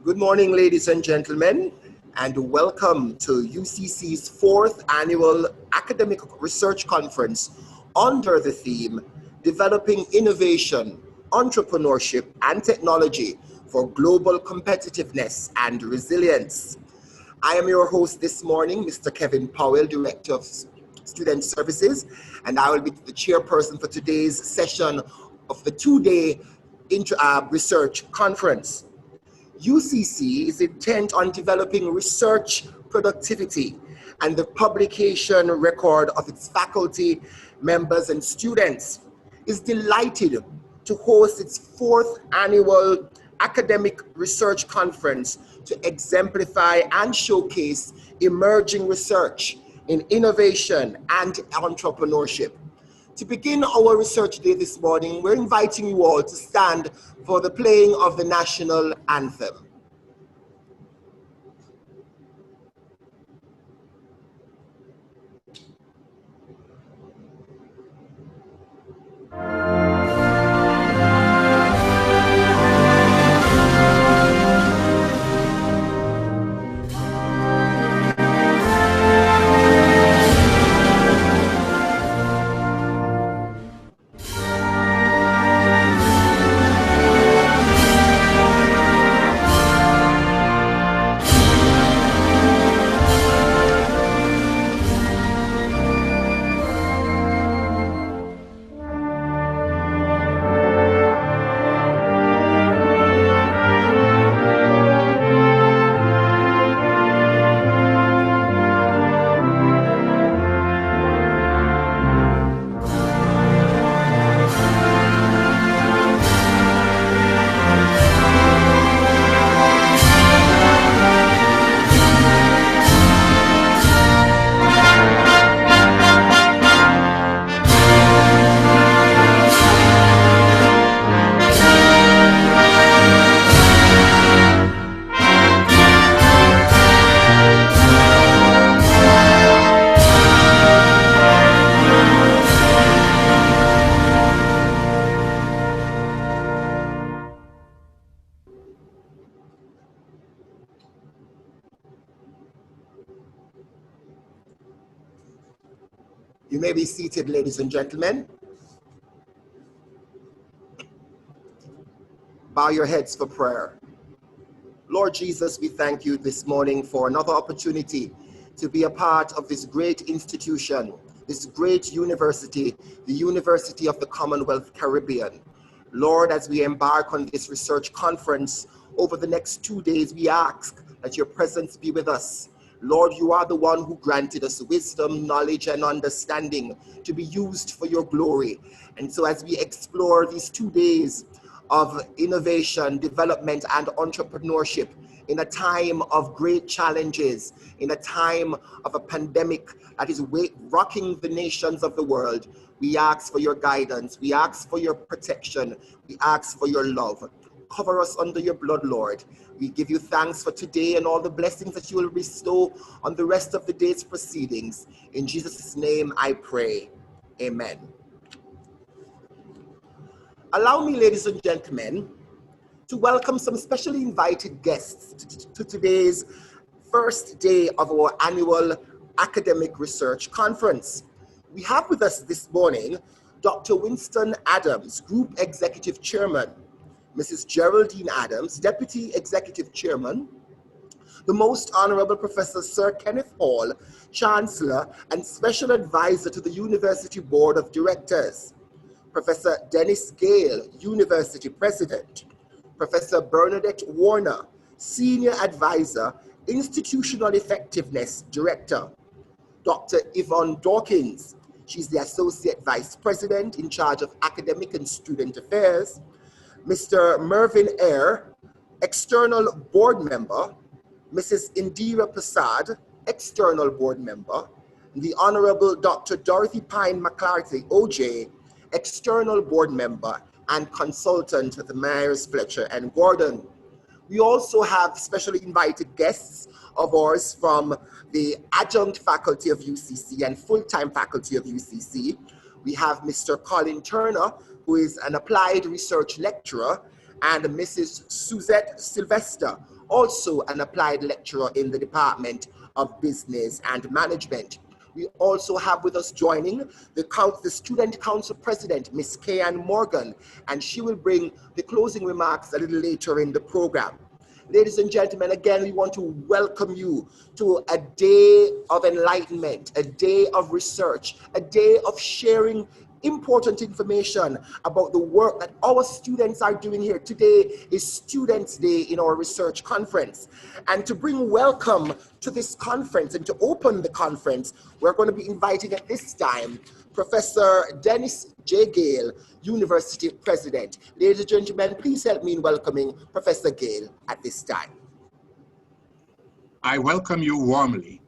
Good morning, ladies and gentlemen, and welcome to UCC's 4th Annual Academic Research Conference under the theme, Developing Innovation, Entrepreneurship, and Technology for Global Competitiveness and Resilience. I am your host this morning, Mr. Kevin Powell, Director of Student Services, and I will be the chairperson for today's session of the two-day research conference. UCC is intent on developing research productivity and the publication record of its faculty, members, and students. Is delighted to host its 4th annual academic research conference to exemplify and showcase emerging research in innovation and entrepreneurship. To begin our research day this morning, we're inviting you all to stand for the playing of the national anthem. You may be seated, ladies and gentlemen. Bow your heads for prayer. Lord Jesus, we thank you this morning for another opportunity to be a part of this great institution, this great university, the University of the Commonwealth Caribbean. Lord, as we embark on this research conference over the next 2 days, we ask that your presence be with us. Lord, you are the one who granted us wisdom, knowledge, and understanding to be used for your glory. And so as we explore these 2 days of innovation, development, and entrepreneurship in a time of great challenges, in a time of a pandemic that is rocking the nations of the world, we ask for your guidance, we ask for your protection, we ask for your love. Cover us under your blood, Lord. We give you thanks for today and all the blessings that you will bestow on the rest of the day's proceedings. In Jesus' name I pray. Amen. Allow me, ladies and gentlemen, to welcome some specially invited guests to today's first day of our annual academic research conference. We have with us this morning Dr. Winston Adams, Group Executive Chairman, Mrs. Geraldine Adams, Deputy Executive Chairman, the Most Honorable Professor Sir Kenneth Hall, Chancellor and Special Advisor to the University Board of Directors, Professor Dennis Gale, University President, Professor Bernadette Warner, Senior Advisor, Institutional Effectiveness Director, Dr. Yvonne Dawkins, she's the Associate Vice President in charge of Academic and Student Affairs, Mr. Mervyn Eyre, External Board Member, Mrs. Indira Prasad, External Board Member, the Honorable Dr. Dorothy Pine McClarty, OJ, External Board Member and Consultant at the Myers, Fletcher and Gordon. We also have specially invited guests of ours from the Adjunct Faculty of UCC and Full-Time Faculty of UCC. We have Mr. Colin Turner, who is an Applied Research Lecturer, and Mrs. Suzette Sylvester, also an applied lecturer in the Department of Business and Management. We also have with us joining the Student Council President, Ms. Kayan Morgan, and she will bring the closing remarks a little later in the program. Ladies and gentlemen, again, we want to welcome you to a day of enlightenment, a day of research, a day of sharing important information about the work that our students are doing here. Today is Students' Day in our research conference. And to bring welcome to this conference and to open the conference, we're going to be inviting at this time Professor Dennis J. Gale, University President. Ladies and gentlemen, please help me in welcoming Professor Gale at this time. I welcome you warmly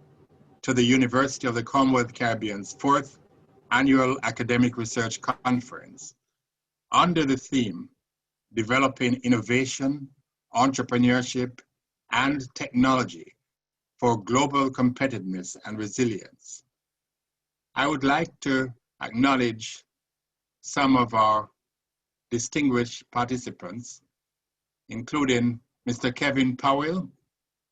to the University of the Commonwealth Caribbean's 4th Annual Academic Research Conference under the theme, Developing Innovation, Entrepreneurship, and Technology for Global Competitiveness and Resilience. I would like to acknowledge some of our distinguished participants, including Mr. Kevin Powell,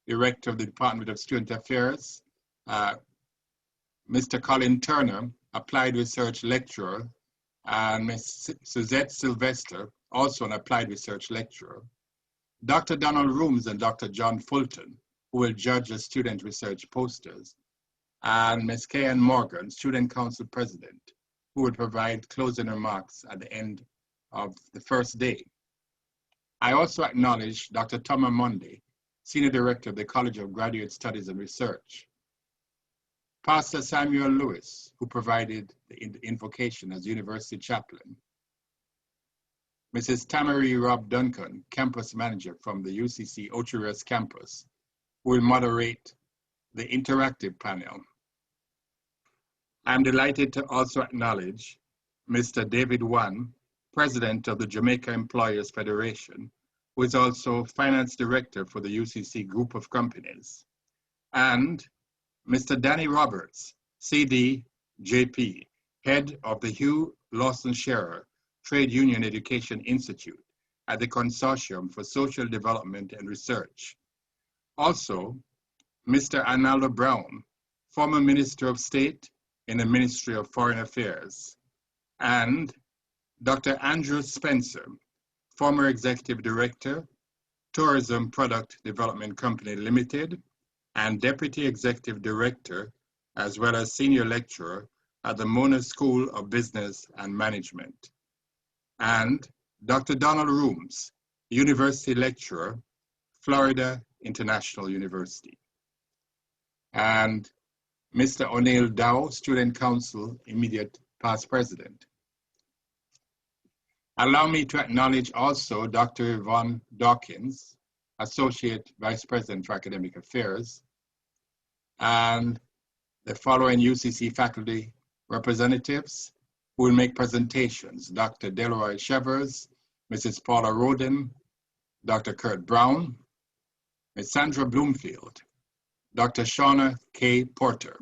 Director of the Department of Student Affairs, Mr. Colin Turner, Applied Research Lecturer, and Ms. Suzette Sylvester, also an Applied Research Lecturer, Dr. Donald Rooms and Dr. John Fulton, who will judge the student research posters, and Ms. Kayan Morgan, Student Council President, who will provide closing remarks at the end of the first day. I also acknowledge Dr. Thomas Monday, Senior Director of the College of Graduate Studies and Research, Pastor Samuel Lewis, who provided the invocation as University Chaplain, Mrs. Tamari Rob Duncan, Campus Manager from the UCC Ocho Campus, who will moderate the interactive panel. I'm delighted to also acknowledge Mr. David Wan, President of the Jamaica Employers Federation, who is also Finance Director for the UCC Group of Companies, and Mr. Danny Roberts, CD, JP, Head of the Hugh Lawson Scherer Trade Union Education Institute at the Consortium for Social Development and Research. Also, Mr. Arnaldo Brown, former Minister of State in the Ministry of Foreign Affairs, and Dr. Andrew Spencer, former Executive Director, Tourism Product Development Company Limited, and Deputy Executive Director, as well as Senior Lecturer at the Mona School of Business and Management. And Dr. Donald Rooms, University Lecturer, Florida International University. And Mr. O'Neill Dow, Student Council, Immediate Past President. Allow me to acknowledge also Dr. Yvonne Dawkins, Associate Vice President for Academic Affairs, and the following UCC faculty representatives who will make presentations: Dr. Delroy Chevers, Mrs. Paula Roden, Dr. Kurt Brown, Ms. Sandra Bloomfield, Dr. Shauna K. Porter,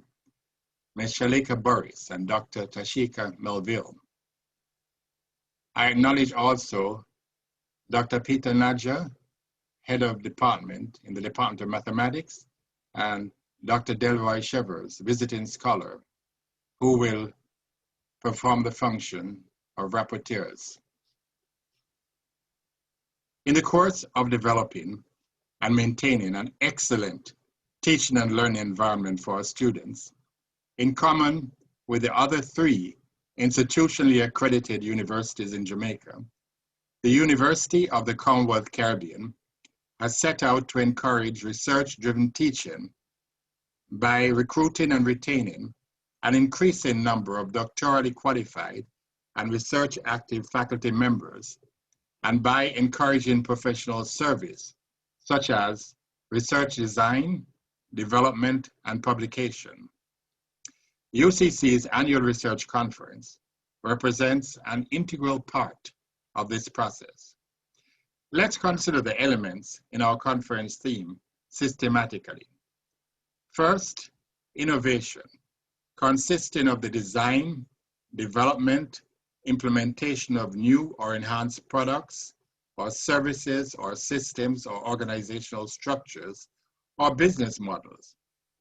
Ms. Shalika Burris, and Dr. Tashika Melville. I acknowledge also Dr. Peter Nadja, Head of Department in the Department of Mathematics, and Dr. Delroy Chevers, Visiting Scholar, who will perform the function of rapporteurs. In the course of developing and maintaining an excellent teaching and learning environment for our students, in common with the other 3 institutionally accredited universities in Jamaica, the University of the Commonwealth Caribbean has set out to encourage research-driven teaching by recruiting and retaining an increasing number of doctorally qualified and research-active faculty members, and by encouraging professional service, such as research design, development, and publication. UCC's annual research conference represents an integral part of this process. Let's consider the elements in our conference theme systematically. First, innovation, consisting of the design, development, implementation of new or enhanced products, or services or systems or organizational structures or business models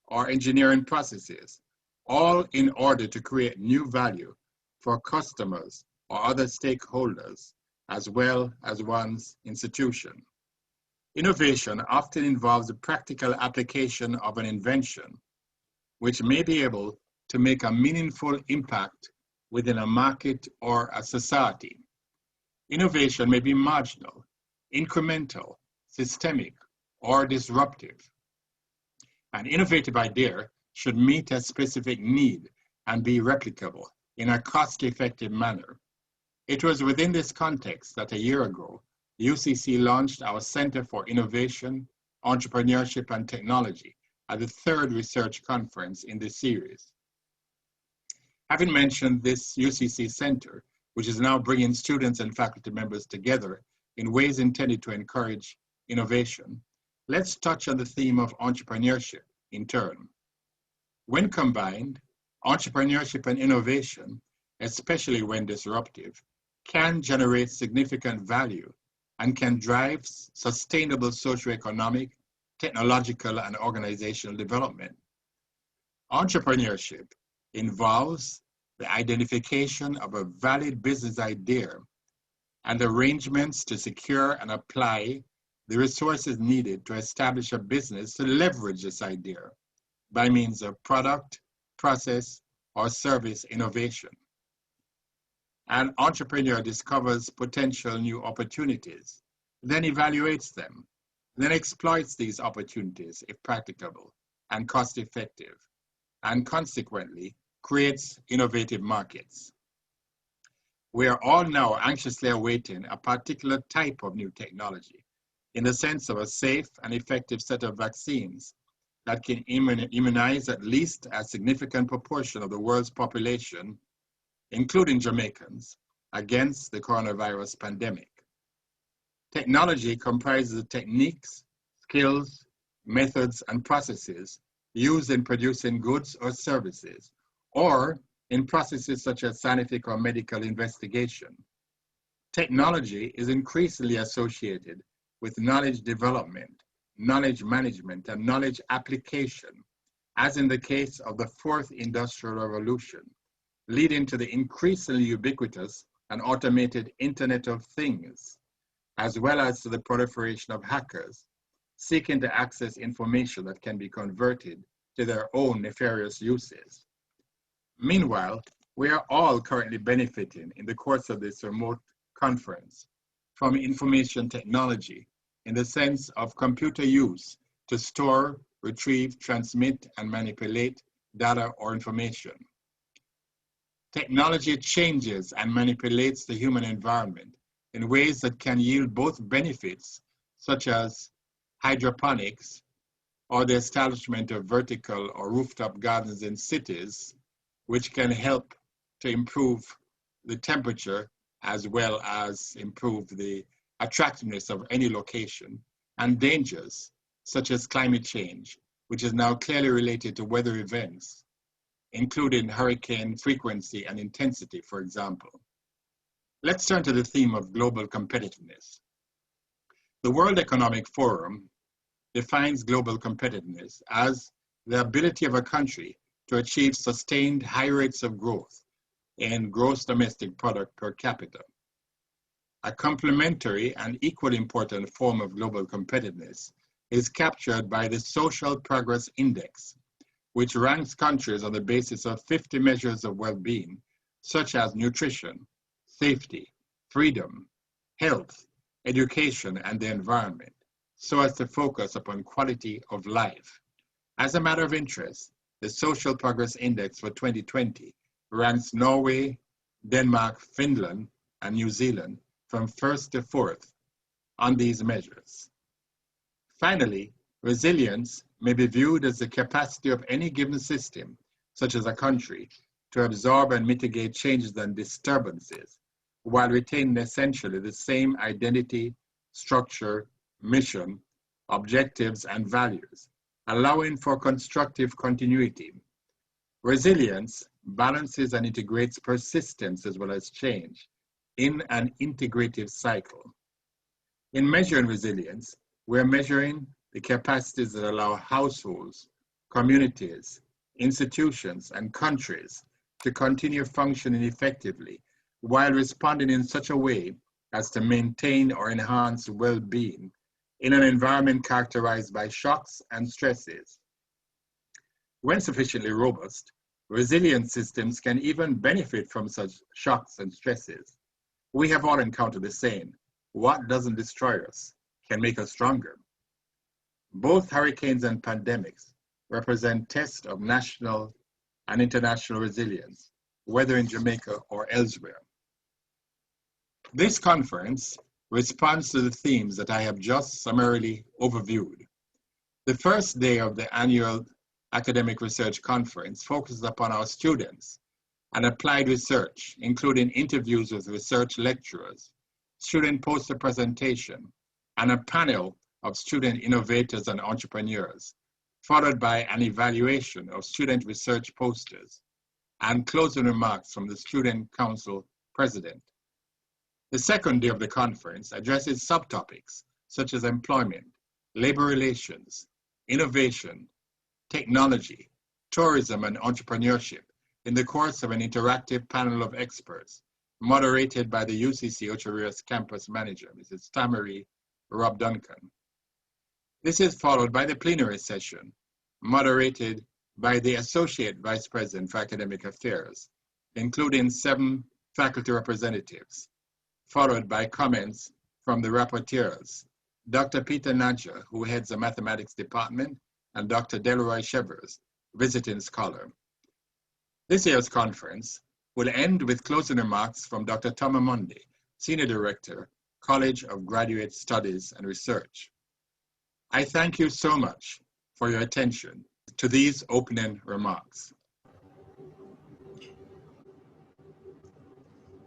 or engineering processes, all in order to create new value for customers or other stakeholders, as well as one's institution. Innovation often involves the practical application of an invention, which may be able to make a meaningful impact within a market or a society. Innovation may be marginal, incremental, systemic, or disruptive. An innovative idea should meet a specific need and be replicable in a cost-effective manner. It was within this context that a year ago, UCC launched our Center for Innovation, Entrepreneurship, and Technology at the third research conference in this series. Having mentioned this UCC Center, which is now bringing students and faculty members together in ways intended to encourage innovation, let's touch on the theme of entrepreneurship in turn. When combined, entrepreneurship and innovation, especially when disruptive, can generate significant value and can drive sustainable socioeconomic, technological, and organizational development. Entrepreneurship involves the identification of a valid business idea and arrangements to secure and apply the resources needed to establish a business to leverage this idea by means of product, process, or service innovation. An entrepreneur discovers potential new opportunities, then evaluates them, then exploits these opportunities if practicable and cost-effective, and consequently creates innovative markets. We are all now anxiously awaiting a particular type of new technology in the sense of a safe and effective set of vaccines that can immunize at least a significant proportion of the world's population, including Jamaicans, against the coronavirus pandemic. Technology comprises the techniques, skills, methods, and processes used in producing goods or services, or in processes such as scientific or medical investigation. Technology is increasingly associated with knowledge development, knowledge management, and knowledge application, as in the case of the fourth industrial revolution, leading to the increasingly ubiquitous and automated Internet of Things, as well as to the proliferation of hackers seeking to access information that can be converted to their own nefarious uses. Meanwhile, we are all currently benefiting in the course of this remote conference from information technology in the sense of computer use to store, retrieve, transmit, and manipulate data or information. Technology changes and manipulates the human environment in ways that can yield both benefits, such as hydroponics or the establishment of vertical or rooftop gardens in cities, which can help to improve the temperature as well as improve the attractiveness of any location, and dangers such as climate change, which is now clearly related to weather events, including hurricane frequency and intensity, for example. Let's turn to the theme of global competitiveness. The World Economic Forum defines global competitiveness as the ability of a country to achieve sustained high rates of growth in gross domestic product per capita. A complementary and equally important form of global competitiveness is captured by the Social Progress Index, which ranks countries on the basis of 50 measures of well-being, such as nutrition, safety, freedom, health, education, and the environment, so as to focus upon quality of life. As a matter of interest, the Social Progress Index for 2020 ranks Norway, Denmark, Finland, and New Zealand from first to fourth on these measures. Finally, resilience may be viewed as the capacity of any given system, such as a country, to absorb and mitigate changes and disturbances, while retaining essentially the same identity, structure, mission, objectives, and values, allowing for constructive continuity. Resilience balances and integrates persistence as well as change in an integrative cycle. In measuring resilience, we're measuring the capacities that allow households, communities, institutions, and countries to continue functioning effectively while responding in such a way as to maintain or enhance well-being in an environment characterized by shocks and stresses. When sufficiently robust, resilient systems can even benefit from such shocks and stresses. We have all encountered the saying, "What doesn't destroy us can make us stronger." Both hurricanes and pandemics represent tests of national and international resilience, whether in Jamaica or elsewhere. This conference responds to the themes that I have just summarily overviewed. The first day of the annual Academic Research Conference focuses upon our students and applied research, including interviews with research lecturers, student poster presentation, and a panel of student innovators and entrepreneurs, followed by an evaluation of student research posters and closing remarks from the Student Council President. The second day of the conference addresses subtopics such as employment, labor relations, innovation, technology, tourism, and entrepreneurship in the course of an interactive panel of experts moderated by the UCC Ocho Rios campus manager, Mrs. Tamari Rob Duncan. This is followed by the plenary session moderated by the Associate Vice President for Academic Affairs, including 7 faculty representatives, followed by comments from the rapporteurs, Dr. Peter Nadja, who heads the mathematics department, and Dr. Delroy Chevers, visiting scholar. This year's conference will end with closing remarks from Dr. Tom Amundi, Senior Director, College of Graduate Studies and Research. I thank you so much for your attention to these opening remarks.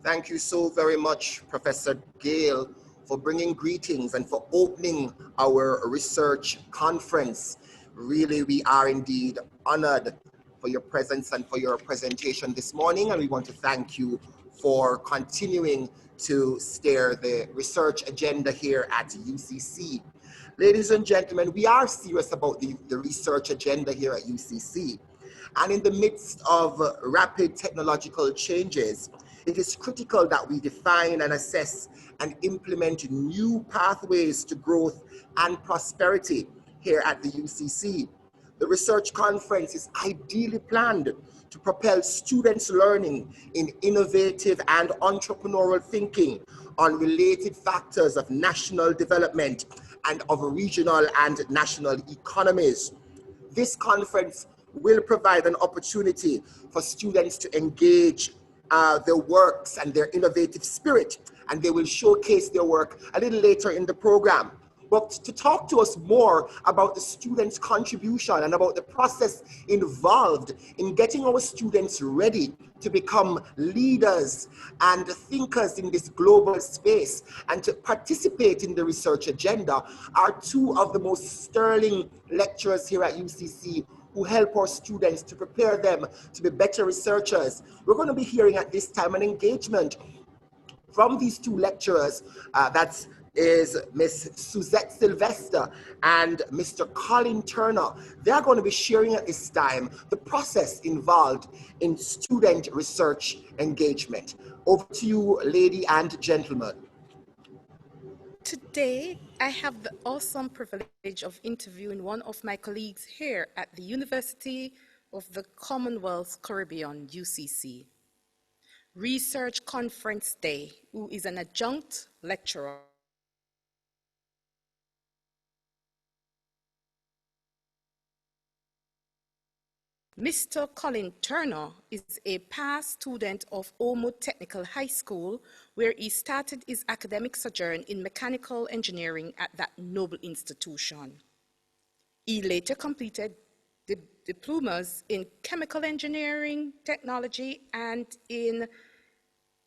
Thank you so very much, Professor Gale, for bringing greetings and for opening our research conference. Really, we are indeed honored for your presence and for your presentation this morning, and we want to thank you for continuing to steer the research agenda here at UCC. Ladies and gentlemen, we are serious about the research agenda here at UCC. And in the midst of rapid technological changes, it is critical that we define and assess and implement new pathways to growth and prosperity here at the UCC. The research conference is ideally planned to propel students' learning in innovative and entrepreneurial thinking on related factors of national development and of regional and national economies. This conference will provide an opportunity for students to engage their works and their innovative spirit, and they will showcase their work a little later in the program. But to talk to us more about the students' contribution and about the process involved in getting our students ready to become leaders and thinkers in this global space and to participate in the research agenda are 2 of the most sterling lecturers here at UCC who help our students to prepare them to be better researchers. We're going to be hearing at this time an engagement from these 2 lecturers. That is Miss Suzette Sylvester and Mr. Colin Turner. They're going to be sharing at this time the process involved in student research engagement. Over to you, lady and gentlemen. Today, I have the awesome privilege of interviewing one of my colleagues here at the University of the Commonwealth Caribbean, UCC. Research Conference Day, who is an adjunct lecturer Mr. Colin Turner is a past student of Ormwood Technical High School, where he started his academic sojourn in mechanical engineering at that noble institution. He later completed the diplomas in chemical engineering, technology, and in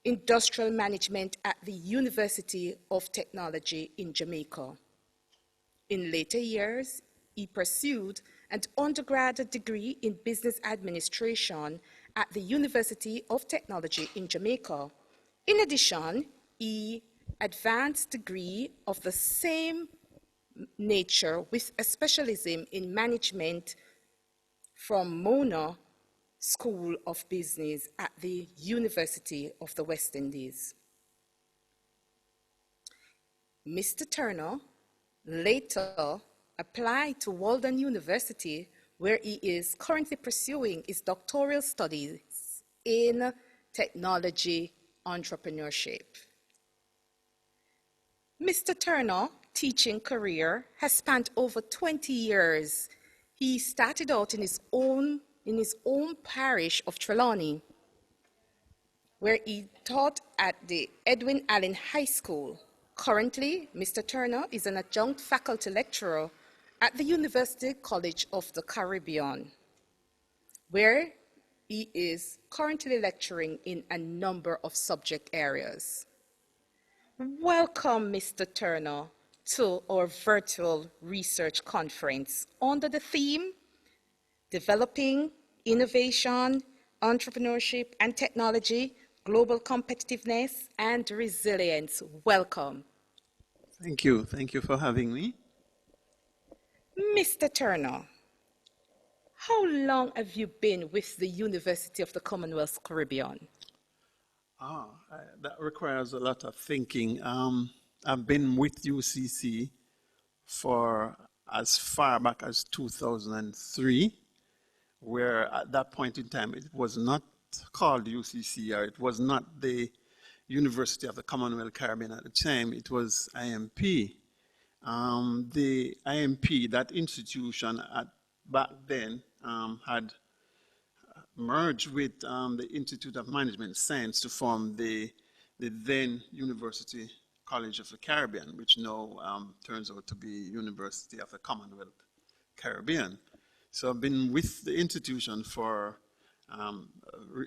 industrial management at the University of Technology in Jamaica. In later years, he pursued an undergraduate degree in business administration at the University of Technology in Jamaica. In addition, he advanced degree of the same nature with a specialism in management from Mona School of Business at the University of the West Indies. Mr. Turner later applied to Walden University, where he is currently pursuing his doctoral studies in technology entrepreneurship. Mr. Turner's teaching career has spanned over 20 years. He started out in his own parish of Trelawney, where he taught at the Edwin Allen High School. Currently, Mr. Turner is an adjunct faculty lecturer at the University College of the Caribbean, where he is currently lecturing in a number of subject areas. Welcome, Mr. Turner, to our virtual research conference under the theme, Developing Innovation, Entrepreneurship and Technology, Global Competitiveness and Resilience. Welcome. Thank you. Thank you for having me. Mr. Turner, how long have you been with the University of the Commonwealth Caribbean? That requires a lot of thinking. I've been with UCC for as far back as 2003, where at that point in time it was not called UCC, or it was not the University of the Commonwealth Caribbean at the time, it was IMP. The IMP, that institution back then, had merged with the Institute of Management Science to form the then University College of the Caribbean, which now turns out to be University of the Commonwealth Caribbean. So I've been with the institution for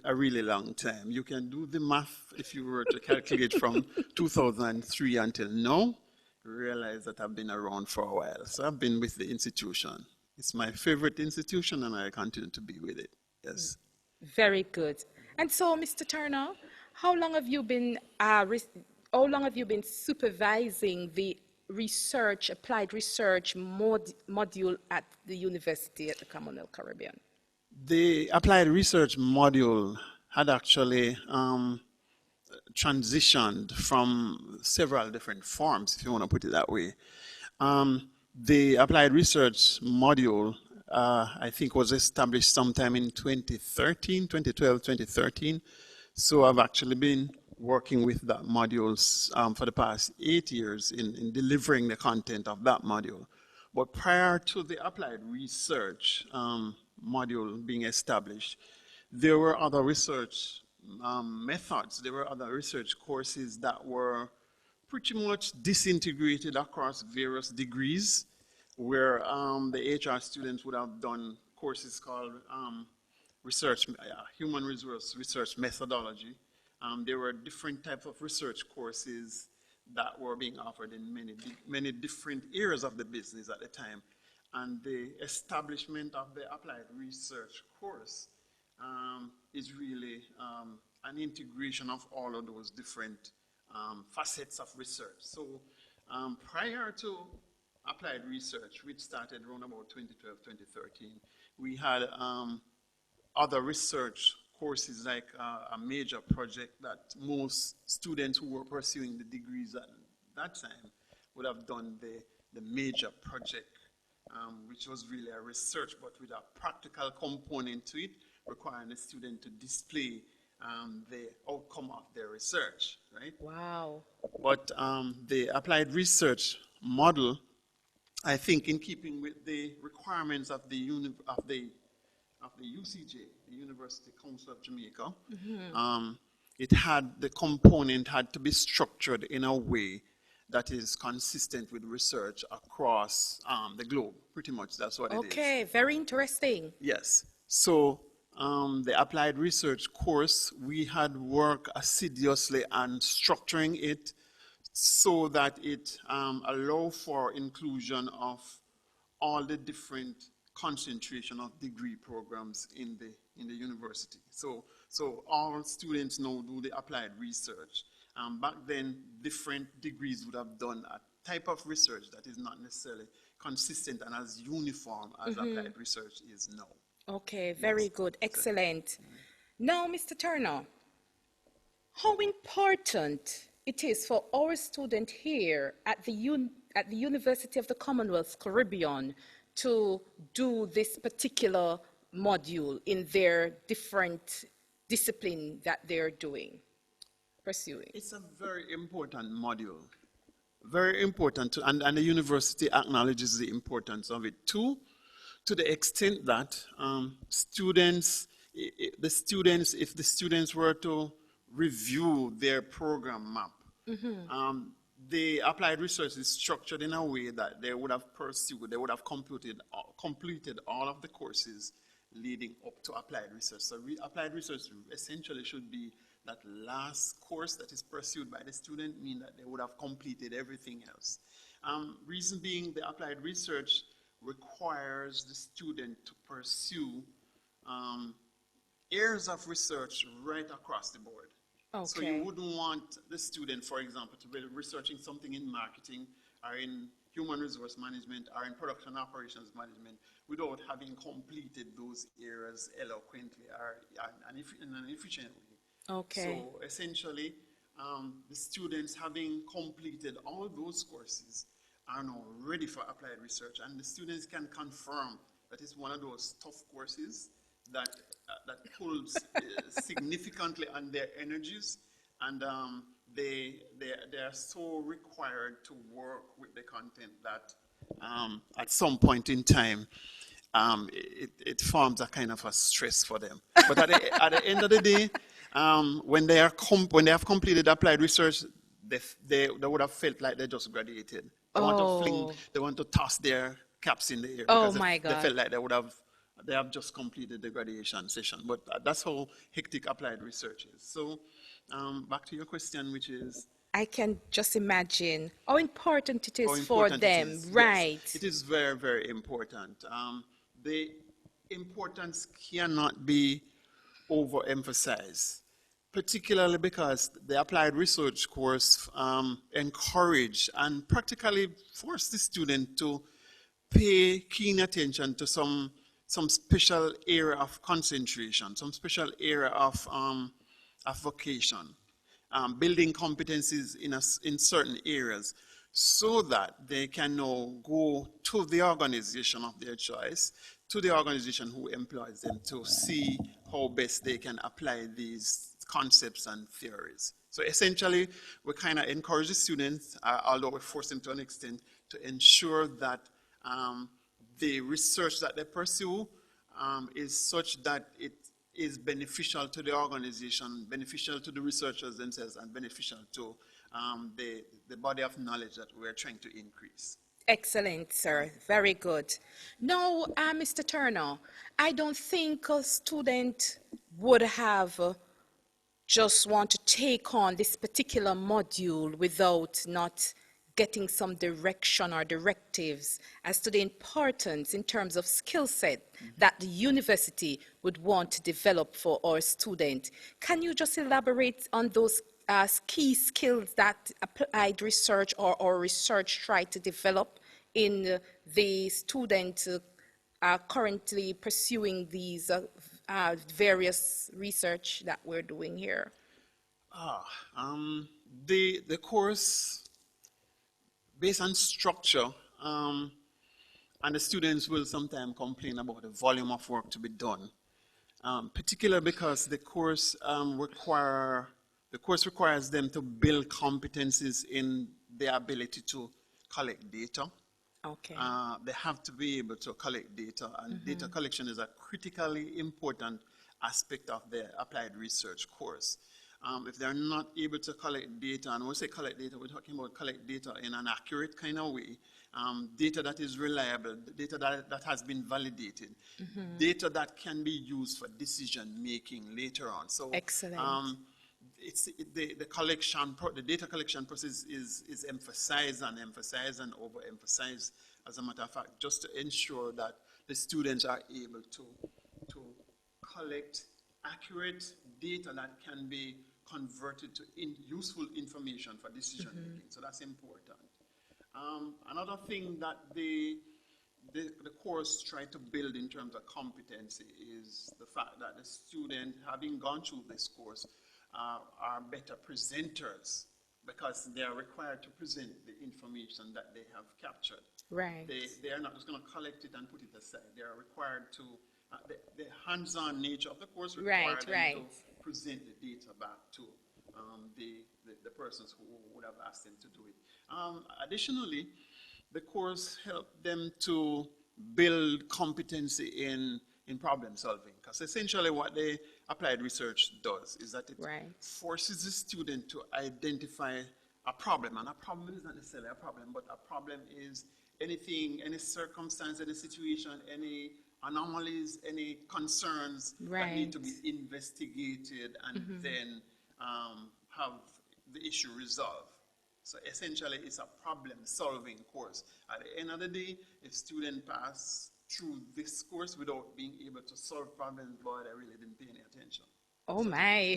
a really long time. You can do the math if you were to calculate from 2003 until now. Realize that I've been around for a while. So I've been with the institution. It's my favorite institution and I continue to be with it. Yes. Very good. And so, Mr. Turner, how long have you been supervising the applied research module at the University at the Commonwealth Caribbean? The applied research module had actually transitioned from several different forms, if you want to put it that way. The applied research module, I think, was established sometime in 2012, 2013. So I've actually been working with that module for the past 8 years in delivering the content of that module. But prior to the applied research module being established, there were other research methods, there were other research courses that were pretty much disintegrated across various degrees, where the HR students would have done courses called human resource research methodology. There were different types of research courses that were being offered in many different areas of the business at the time. And the establishment of the applied research course is really an integration of all of those different facets of research. So prior to applied research, which started around about 2012, 2013, we had other research courses like a major project that most students who were pursuing the degrees at that time would have done the major project, which was really a research but with a practical component to it, requiring the student to display the outcome of their research, right? Wow. But the applied research model, I think, in keeping with the requirements of the UCJ, the University Council of Jamaica, the component had to be structured in a way that is consistent with research across the globe. Pretty much, that's what it is. Okay, very interesting. Yes. So the applied research course, we had worked assiduously on structuring it so that it allowed for inclusion of all the different concentration of degree programs in the university. So all students now do the applied research, Back then, different degrees would have done a type of research that is not necessarily consistent and as uniform as applied research is now. Okay, very Yes. good, excellent. Now, Mr. Turner, how important it is for our student here at the University of the Commonwealth Caribbean to do this particular module in their different discipline that they're pursuing? It's a very important module. Very important, and the university acknowledges the importance of it too, to the extent that if the students were to review their program map, the applied research is structured in a way that they would have completed all of the courses leading up to applied research. So applied research essentially should be that last course that is pursued by the student, mean that they would have completed everything else. Reason being, the applied research requires the student to pursue areas of research right across the board. Okay. So you wouldn't want the student, for example, to be researching something in marketing or in human resource management or in production operations management without having completed those areas eloquently or in an efficient way. Okay. So essentially, the students having completed all those courses are now ready for applied research, and the students can confirm that it's one of those tough courses that pulls significantly on their energies, and they are so required to work with the content that at some point in time it forms a kind of a stress for them. But at the end of the day, when they have completed applied research, they would have felt like they just graduated. They want to toss their caps in the air because my they God. felt like they have just completed the graduation session. But that's how hectic applied research is. So back to your question, which is I can just imagine how important it is how for important them, it is. right? Yes, it is very, very important. The importance cannot be overemphasized, particularly because the applied research course encourage and practically force the student to pay keen attention to some special area of concentration, some special area of vocation, building competencies in certain areas, so that they can now go to the organization of their choice, to the organization who employs them, to see how best they can apply these concepts and theories. So essentially, we kind of encourage the students, although we force them to an extent, to ensure that the research that they pursue is such that it is beneficial to the organization, beneficial to the researchers themselves, and beneficial to the body of knowledge that we're trying to increase. Excellent, sir. Very good. Now, Mr. Turner, I don't think a student would have just want to take on this particular module without not getting some direction or directives as to the importance in terms of skill set that the university would want to develop for our student. Can you just elaborate on those key skills that applied research or research try to develop in the student currently pursuing these various research that we're doing here? The course, based on structure, and the students will sometimes complain about the volume of work to be done, particularly because the course requires them to build competencies in their ability to collect data. Okay. They have to be able to collect data, and data collection is a critically important aspect of the applied research course. If they're not able to collect data, and when we say collect data, we're talking about collect data in an accurate kind of way, data that is reliable, data that has been validated, data that can be used for decision making later on. So, excellent. The data collection process is emphasized and overemphasized, as a matter of fact, just to ensure that the students are able to collect accurate data that can be convert it to useful information for decision making. So that's important. Another thing that the course try to build in terms of competency is the fact that the student, having gone through this course, are better presenters because they are required to present the information that they have captured. Right. They are not just going to collect it and put it aside. They are required to, the hands-on nature of the course requires them to present the data back to the persons who would have asked them to do it. Additionally, the course helped them to build competency in problem solving, because essentially what the applied research does is that it forces the student to identify a problem, and a problem is not necessarily a problem, but a problem is anything, any circumstance, any situation, any anomalies, any concerns that need to be investigated and then have the issue resolved. So essentially, it's a problem-solving course. At the end of the day, if students pass through this course without being able to solve problems, boy, they really didn't pay any attention. Oh my.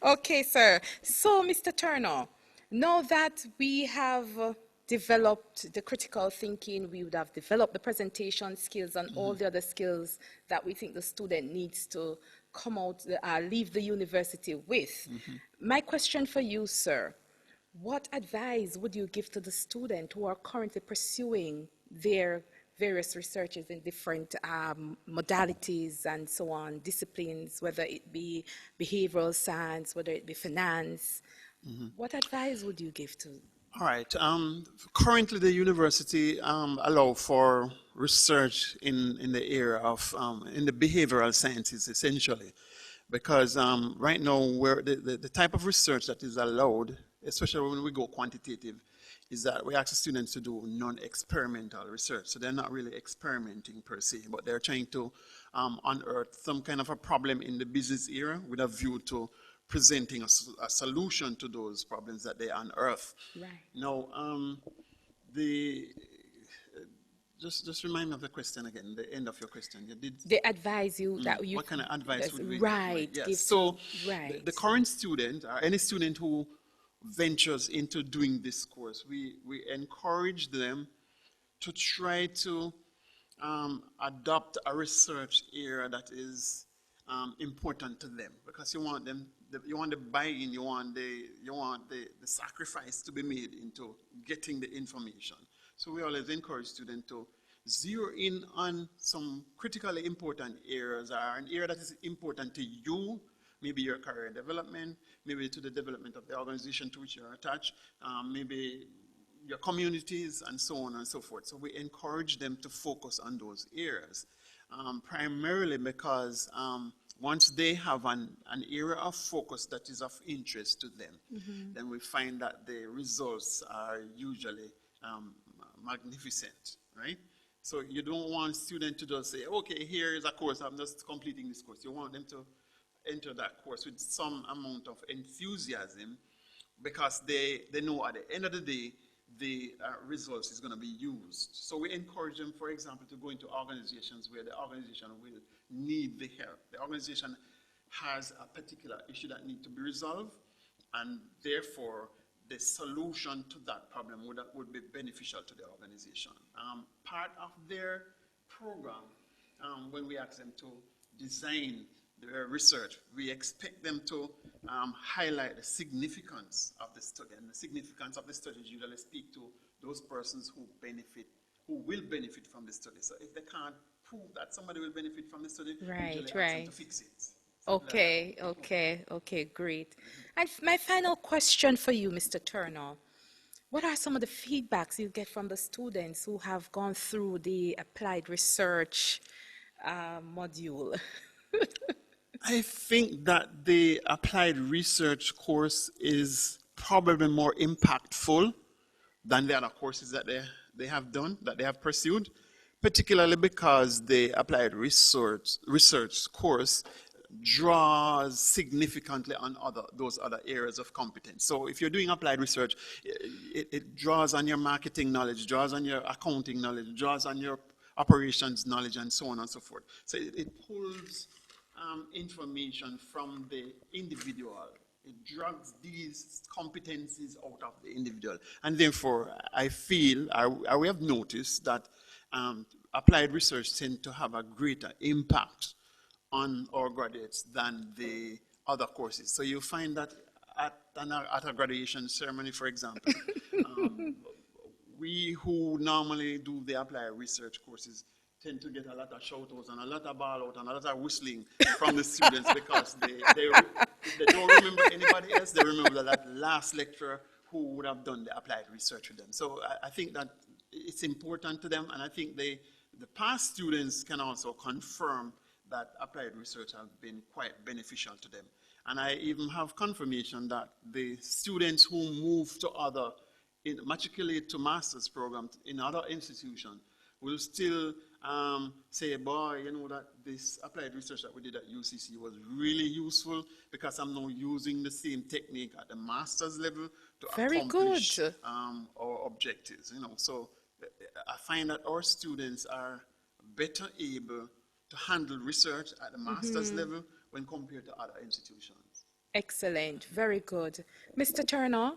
Okay, sir. So, Mr. Turner, now that we have developed the critical thinking, we would have developed the presentation skills and all the other skills that we think the student needs to come out, leave the university with. My question for you, sir, what advice would you give to the student who are currently pursuing their various researches in different modalities and so on, disciplines, whether it be behavioral science, whether it be finance? What advice would you give to? All right. Currently, the university allow for research in the area of in the behavioral sciences, essentially, because right now, where the type of research that is allowed, especially when we go quantitative, is that we ask the students to do non-experimental research. So they're not really experimenting per se, but they're trying to unearth some kind of a problem in the business area with a view to presenting a solution to those problems that they unearth. Right. Now, just remind me of the question again, the end of your question. You did. They advise you that you. What kind of advice would we? Right. Yes. So the current student, or any student who ventures into doing this course, we encourage them to try to adopt a research area that is important to them, because you want them, you want the buy-in, you want the sacrifice to be made into getting the information. So we always encourage students to zero in on some critically important areas, or an area that is important to you, maybe your career development, maybe to the development of the organization to which you're attached, maybe your communities, and so on and so forth. So we encourage them to focus on those areas, primarily because once they have an area of focus that is of interest to them, then we find that the results are usually magnificent, right? So you don't want students to just say, okay, here is a course, I'm just completing this course. You want them to enter that course with some amount of enthusiasm, because they know at the end of the day, the results is going to be used. So we encourage them, for example, to go into organizations where the organization will need the help. The organization has a particular issue that needs to be resolved, and therefore the solution to that problem would be beneficial to the organization. Part of their program, when we ask them to design their research, we expect them to highlight the significance of the study, and the significance of the studies usually speak to those persons who will benefit from the study. So if they can't prove that somebody will benefit from the study, usually ask them to fix it. Okay, great. And my final question for you, Mr. Turner, what are some of the feedbacks you get from the students who have gone through the applied research module? I think that the applied research course is probably more impactful than the other courses that they have done, that they have pursued, particularly because the applied research course draws significantly on those other areas of competence. So if you're doing applied research, it draws on your marketing knowledge, draws on your accounting knowledge, draws on your operations knowledge, and so on and so forth. So it pulls information from the individual. It drags these competencies out of the individual. And therefore, I feel, I have noticed that applied research tends to have a greater impact on our graduates than the other courses. So you find that at a graduation ceremony, for example, we who normally do the applied research courses tend to get a lot of shout-outs and a lot of ball-out and a lot of whistling from the students because they don't remember anybody else. They remember that last lecturer who would have done the applied research with them. So I think that it's important to them, and I think the past students can also confirm that applied research has been quite beneficial to them. And I even have confirmation that the students who move to matriculate to master's programs in other institutions will still say, boy, you know that this applied research that we did at UCC was really useful because I'm now using the same technique at the master's level to accomplish our objectives. You know, so I find that our students are better able to handle research at the master's level when compared to other institutions. Excellent, very good. Mr. Turner,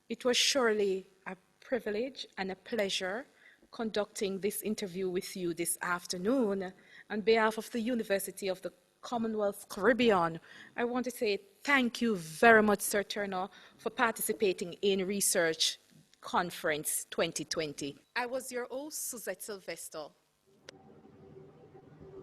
it was surely a privilege and a pleasure conducting this interview with you this afternoon. On behalf of the University of the Commonwealth Caribbean, I want to say thank you very much, Sir Turner, for participating in Research Conference 2020. I was your host, Suzette Sylvester.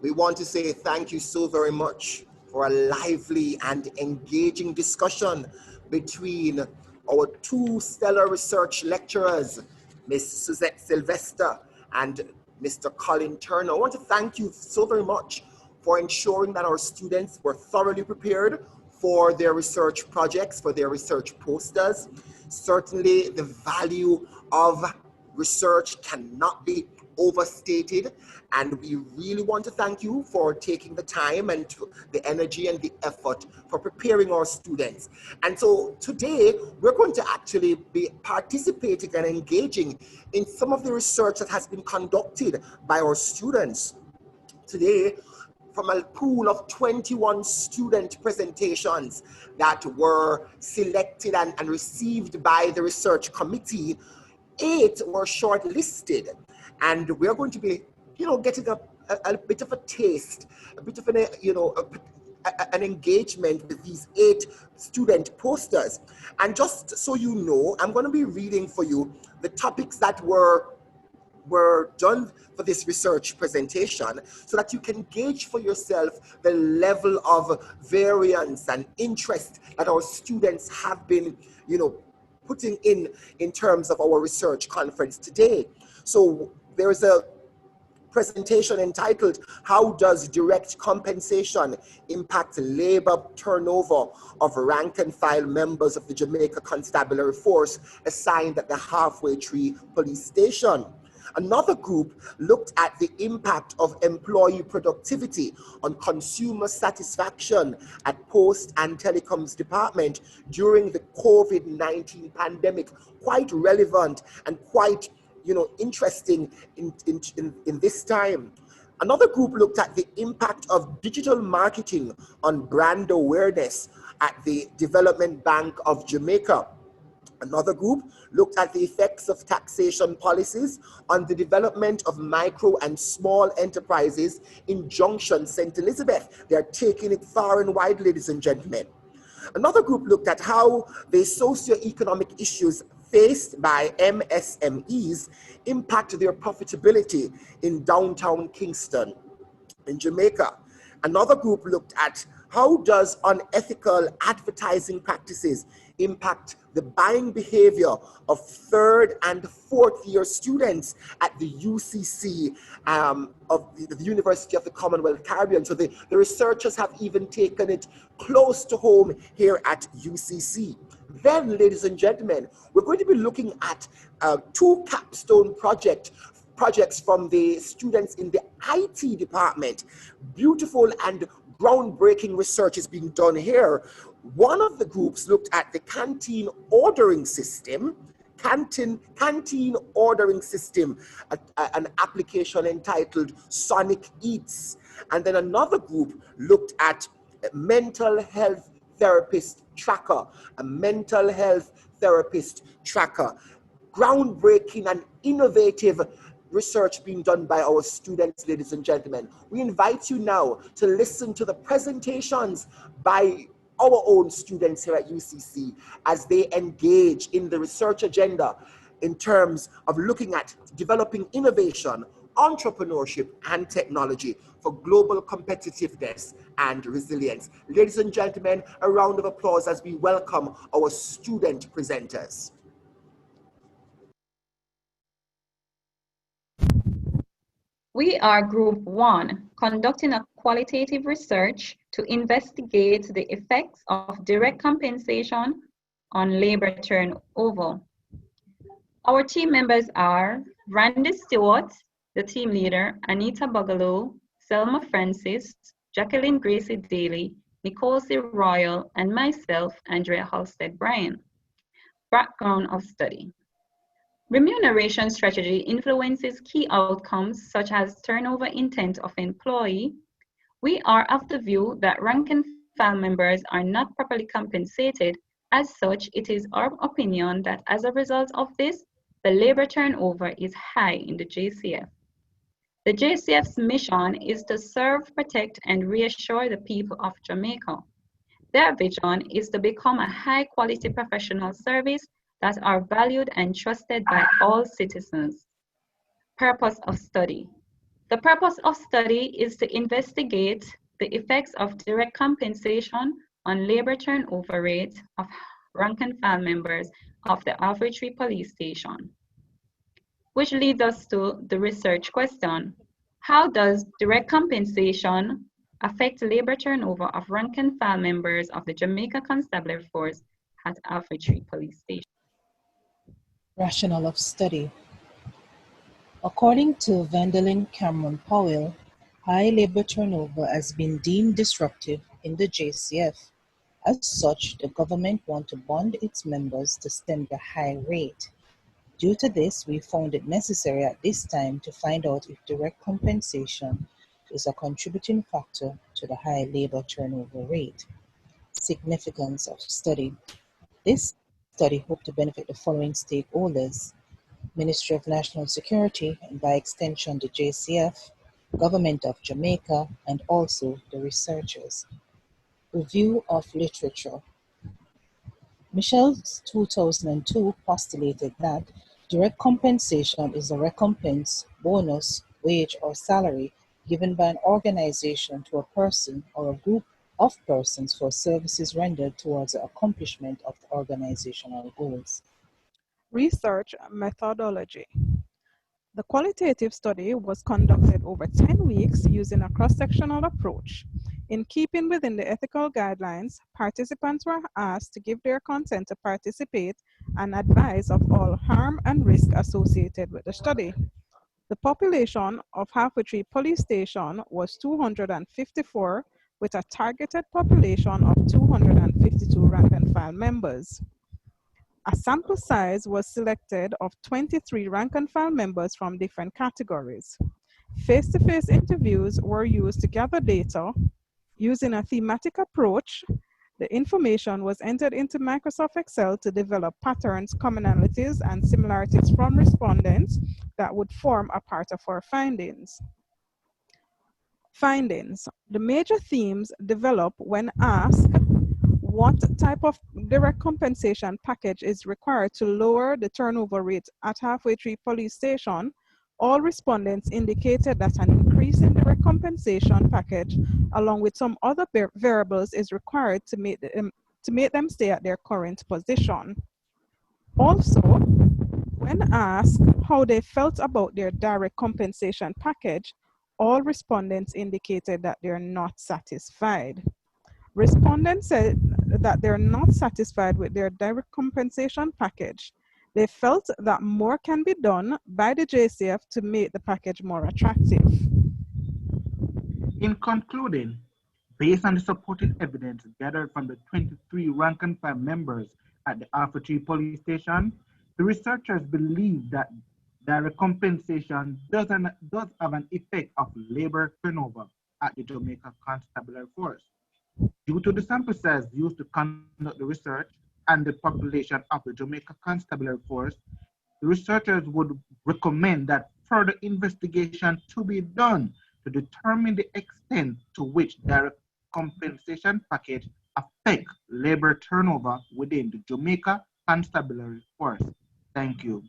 We want to say thank you so very much for a lively and engaging discussion between our two stellar research lecturers, Ms. Suzette Sylvester and Mr. Colin Turner. I want to thank you so very much for ensuring that our students were thoroughly prepared for their research projects, for their research posters. Certainly, the value of research cannot be overstated, and we really want to thank you for taking the time and the energy and the effort for preparing our students. And so today we're going to actually be participating and engaging in some of the research that has been conducted by our students. Today, from a pool of 21 student presentations that were selected and received by the research committee, 8 were shortlisted. And we're going to be, getting a bit of a taste, a bit of an engagement with these 8 student posters. And just so you know, I'm going to be reading for you the topics that were done for this research presentation so that you can gauge for yourself the level of variance and interest that our students have been, putting in terms of our research conference today. So there's a presentation entitled, How Does Direct Compensation Impact Labor Turnover of Rank and File Members of the Jamaica Constabulary Force assigned at the Halfway Tree Police Station? Another group looked at the impact of employee productivity on consumer satisfaction at Post and Telecoms Department during the COVID-19 pandemic. Quite relevant and quite interesting in this time. Another group looked at the impact of digital marketing on brand awareness at the Development Bank of Jamaica. Another group looked at the effects of taxation policies on the development of micro and small enterprises in Junction, St. Elizabeth. They are taking it far and wide, ladies and gentlemen. Another group looked at how the socioeconomic issues faced by MSMEs impact their profitability in downtown Kingston, in Jamaica. Another group looked at how does unethical advertising practices impact the buying behavior of 3rd and 4th year students at the UCC of the University of the Commonwealth Caribbean. So the researchers have even taken it close to home here at UCC. Then, ladies and gentlemen, we're going to be looking at 2 capstone projects from the students in the IT department. Beautiful and groundbreaking research is being done here. One of the groups looked at the canteen ordering system, an application entitled Sonic Eats. And then another group looked at mental health therapist tracker, a mental health therapist tracker. Groundbreaking and innovative research being done by our students, ladies and gentlemen. We invite you now to listen to the presentations by our own students here at UCC as they engage in the research agenda in terms of looking at developing innovation, entrepreneurship, and technology for global competitiveness and resilience. Ladies and gentlemen, a round of applause as we welcome our student presenters. We are Group 1, conducting a qualitative research to investigate the effects of direct compensation on labor turnover. Our team members are Randy Stewart, the team leader, Anita Bugalow, Selma Francis, Jacqueline Gracie Daly, Nicole C. Royal, and myself, Andrea Halstead Bryan. Background of study. Remuneration strategy influences key outcomes such as turnover intent of employee. We are of the view that rank and file members are not properly compensated. As such, it is our opinion that as a result of this, the labor turnover is high in the JCF. The JCF's mission is to serve, protect, and reassure the people of Jamaica. Their vision is to become a high-quality professional service that are valued and trusted by all citizens. Purpose of study. The purpose of study is to investigate the effects of direct compensation on labor turnover rate of rank and file members of the Alfred Street Police Station. Which leads us to the research question. How does direct compensation affect labor turnover of rank and file members of the Jamaica Constabulary Force at Alfred Street Police Station? Rationale of study. According to Vandelin Cameron Powell, high labor turnover has been deemed disruptive in the JCF. As such, the government wants to bond its members to stem the high rate. Due to this, we found it necessary at this time to find out if direct compensation is a contributing factor to the high labor turnover rate. Significance of study. This study hoped to benefit the following stakeholders: Ministry of National Security, and by extension the JCF, Government of Jamaica, and also the researchers. Review of literature. Michel's 2002 postulated that direct compensation is a recompense, bonus, wage, or salary given by an organization to a person or a group of persons for services rendered towards the accomplishment of the organizational goals. Research methodology. The qualitative study was conducted over 10 weeks using a cross-sectional approach. In keeping within the ethical guidelines, participants were asked to give their consent to participate and advise of all harm and risk associated with the study. The population of Halfway Tree Police Station was 254, with a targeted population of 252 rank and file members. A sample size was selected of 23 rank and file members from different categories. Face-to-face interviews were used to gather data. Using a thematic approach, the information was entered into Microsoft Excel to develop patterns, commonalities, and similarities from respondents that would form a part of our findings. Findings. The major themes developed when asked what type of direct compensation package is required to lower the turnover rate at Halfway Tree Police Station. All respondents indicated that an increase in direct compensation package along with some other variables is required to make them stay at their current position. Also, when asked how they felt about their direct compensation package, all respondents indicated that they're not satisfied. Respondents said that they're not satisfied with their direct compensation package. They felt that more can be done by the JCF to make the package more attractive. In concluding, based on the supporting evidence gathered from the 23 rank and file members at the Alpha Tree Police Station, the researchers believe that direct compensation does have an effect of labor turnover. at the Jamaica Constabulary Force. Due to the sample size used to conduct the research and the population of the Jamaica Constabulary Force, the researchers would recommend that further investigation to be done to determine the extent to which direct compensation package affect labor turnover within the Jamaica Constabulary Force. Thank you.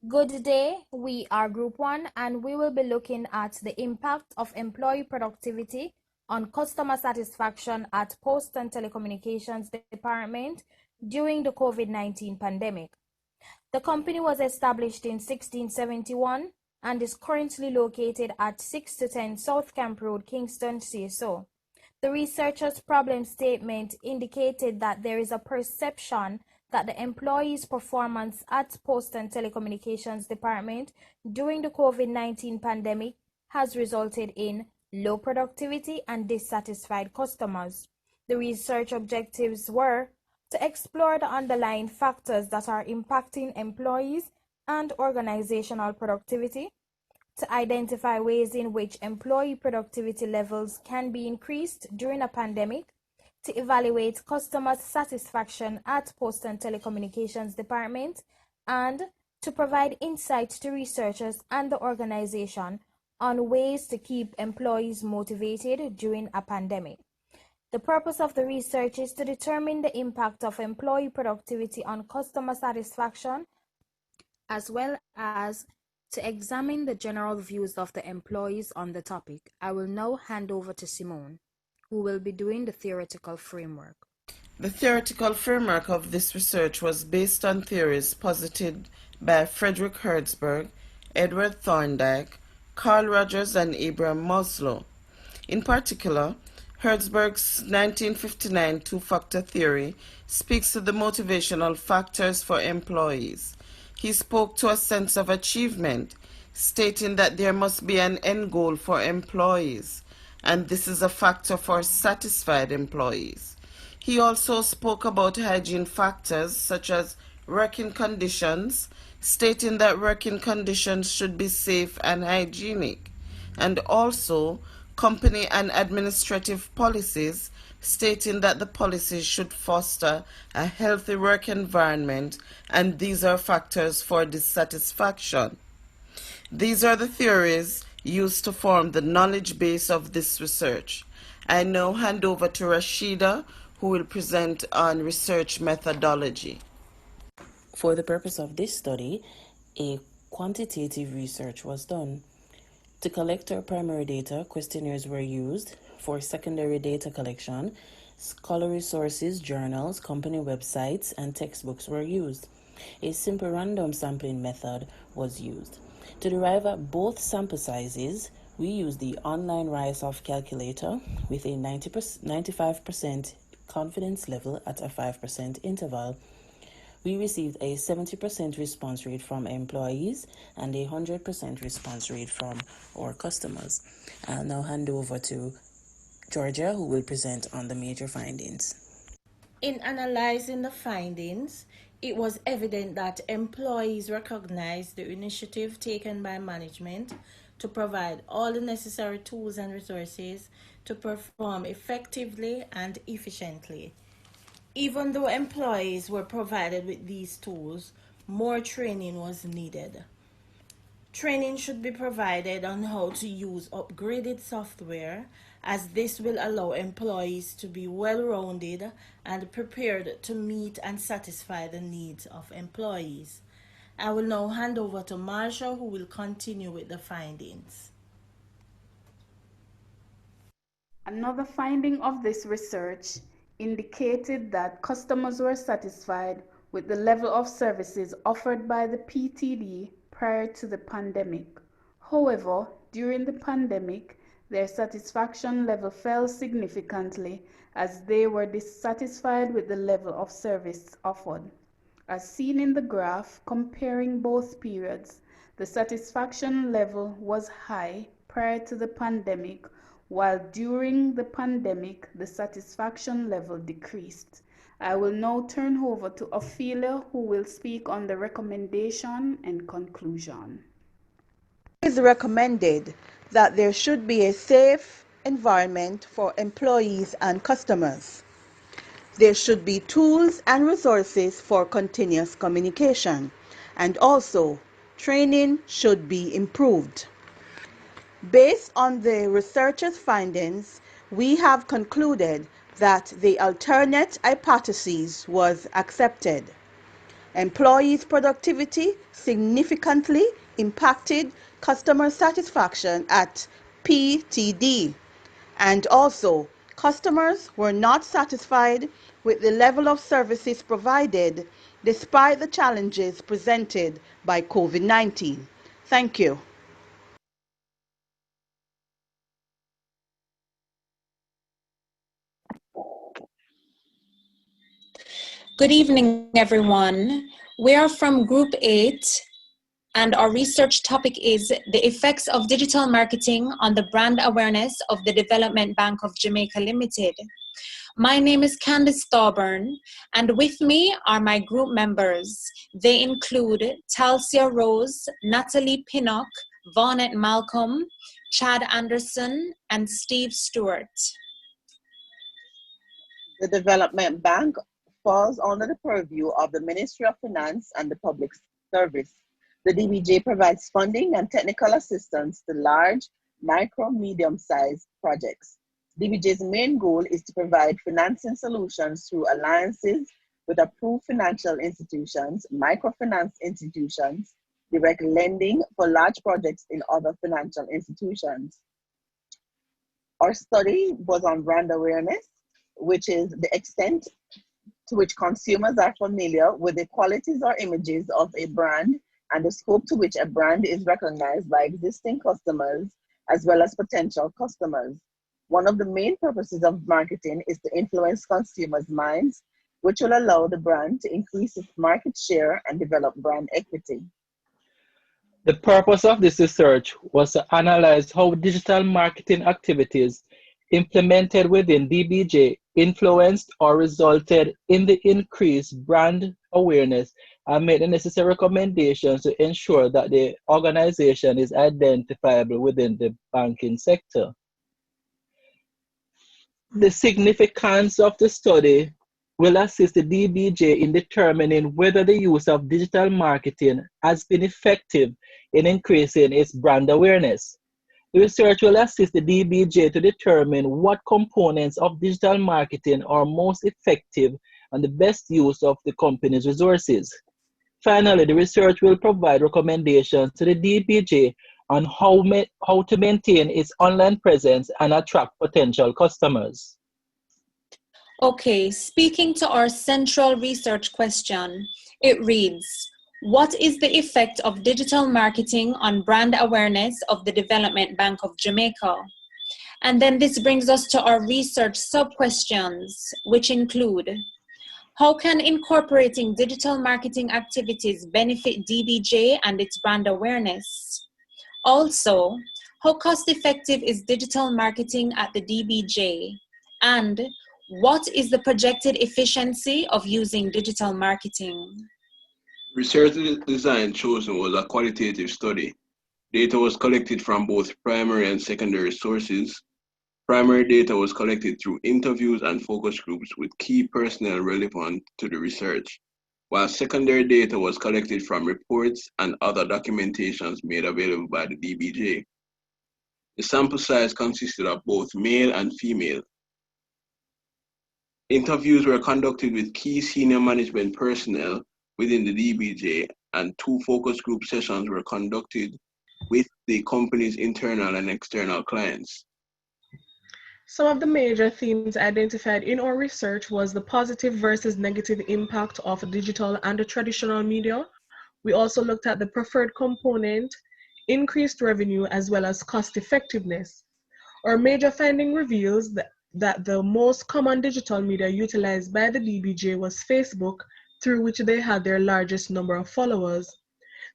Good day, we are Group 1 and we will be looking at the impact of employee productivity on customer satisfaction at Post and Telecommunications Department during the COVID-19 pandemic. The company was established in 1671 and is currently located at 6 to 10 South Camp Road, Kingston, CSO. The researcher's problem statement indicated that there is a perception that the employees' performance at Post and Telecommunications Department during the COVID-19 pandemic has resulted in low productivity and dissatisfied customers. The research objectives were to explore the underlying factors that are impacting employees and organizational productivity, to identify ways in which employee productivity levels can be increased during a pandemic, to evaluate customer satisfaction at Post and Telecommunications Department, and to provide insight to researchers and the organization on ways to keep employees motivated during a pandemic. The purpose of the research is to determine the impact of employee productivity on customer satisfaction, as well as to examine the general views of the employees on the topic. I will now hand over to Simone, who will be doing the theoretical framework. The theoretical framework of this research was based on theories posited by Frederick Herzberg, Edward Thorndike, Carl Rogers, and Abraham Maslow. In particular, Herzberg's 1959 two-factor theory speaks to the motivational factors for employees. He spoke to a sense of achievement, stating that there must be an end goal for employees, and this is a factor for satisfied employees. He also spoke about hygiene factors such as working conditions, stating that working conditions should be safe and hygienic, and also company and administrative policies, stating that the policies should foster a healthy work environment, and these are factors for dissatisfaction. These are the theories used to form the knowledge base of this research. I now hand over to Rashida, who will present on research methodology. For the purpose of this study, a quantitative research was done. To collect our primary data, questionnaires were used. For secondary data collection, scholarly sources, journals, company websites, and textbooks were used. A simple random sampling method was used. To derive both sample sizes, we used the online RISE-OFF calculator with a 95% confidence level at a 5% interval. We received a 70% response rate from employees and a 100% response rate from our customers. I'll now hand over to Georgia, who will present on the major findings. In analyzing the findings, it was evident that employees recognized the initiative taken by management to provide all the necessary tools and resources to perform effectively and efficiently. Even though employees were provided with these tools, more training was needed. Training should be provided on how to use upgraded software, as this will allow employees to be well-rounded and prepared to meet and satisfy the needs of employees. I will now hand over to Marsha, who will continue with the findings. Another finding of this research indicated that customers were satisfied with the level of services offered by the PTD prior to the pandemic. However, during the pandemic, their satisfaction level fell significantly as they were dissatisfied with the level of service offered. As seen in the graph comparing both periods, the satisfaction level was high prior to the pandemic, while during the pandemic, the satisfaction level decreased. I will now turn over to Ophelia, who will speak on the recommendation and conclusion. is recommended that there should be a safe environment for employees and customers. There should be tools and resources for continuous communication, and also training should be improved. Based on the researchers' findings, we have concluded that the alternate hypothesis was accepted. Employees' productivity significantly impacted customer satisfaction at PTD, and also customers were not satisfied with the level of services provided despite the challenges presented by COVID-19. Thank you. Good evening, everyone. We are from Group 8, and our research topic is the effects of digital marketing on the brand awareness of the Development Bank of Jamaica Limited. My name is Candice Thorburn, and with me are my group members. They include Talsia Rose, Natalie Pinnock, Vonette Malcolm, Chad Anderson, and Steve Stewart. The Development Bank falls under the purview of the Ministry of Finance and the Public Service. The DBJ provides funding and technical assistance to large, micro, medium-sized projects. DBJ's main goal is to provide financing solutions through alliances with approved financial institutions, microfinance institutions, direct lending for large projects in other financial institutions. Our study was on brand awareness, which is the extent to which consumers are familiar with the qualities or images of a brand and the scope to which a brand is recognized by existing customers as well as potential customers. One of the main purposes of marketing is to influence consumers' minds, which will allow the brand to increase its market share and develop brand equity. The purpose of this research was to analyze how digital marketing activities implemented within DBJ influenced or resulted in the increased brand awareness and made the necessary recommendations to ensure that the organization is identifiable within the banking sector. The significance of the study will assist the DBJ in determining whether the use of digital marketing has been effective in increasing its brand awareness. The research will assist the DBJ to determine what components of digital marketing are most effective and the best use of the company's resources. Finally, the research will provide recommendations to the DBJ on how to maintain its online presence and attract potential customers. Okay, speaking to our central research question, it reads, what is the effect of digital marketing on brand awareness of the Development Bank of Jamaica? And then this brings us to our research sub-questions, which include, how can incorporating digital marketing activities benefit DBJ and its brand awareness? Also, how cost-effective is digital marketing at the DBJ? And what is the projected efficiency of using digital marketing? Research design chosen was a qualitative study. Data was collected from both primary and secondary sources. Primary data was collected through interviews and focus groups with key personnel relevant to the research, while secondary data was collected from reports and other documentations made available by the DBJ. The sample size consisted of both male and female. Interviews were conducted with key senior management personnel within the DBJ, and 2 focus group sessions were conducted with the company's internal and external clients. Some of the major themes identified in our research was the positive versus negative impact of digital and the traditional media. We also looked at the preferred component, increased revenue, as well as cost effectiveness. Our major finding reveals that the most common digital media utilized by the DBJ was Facebook, through which they had their largest number of followers.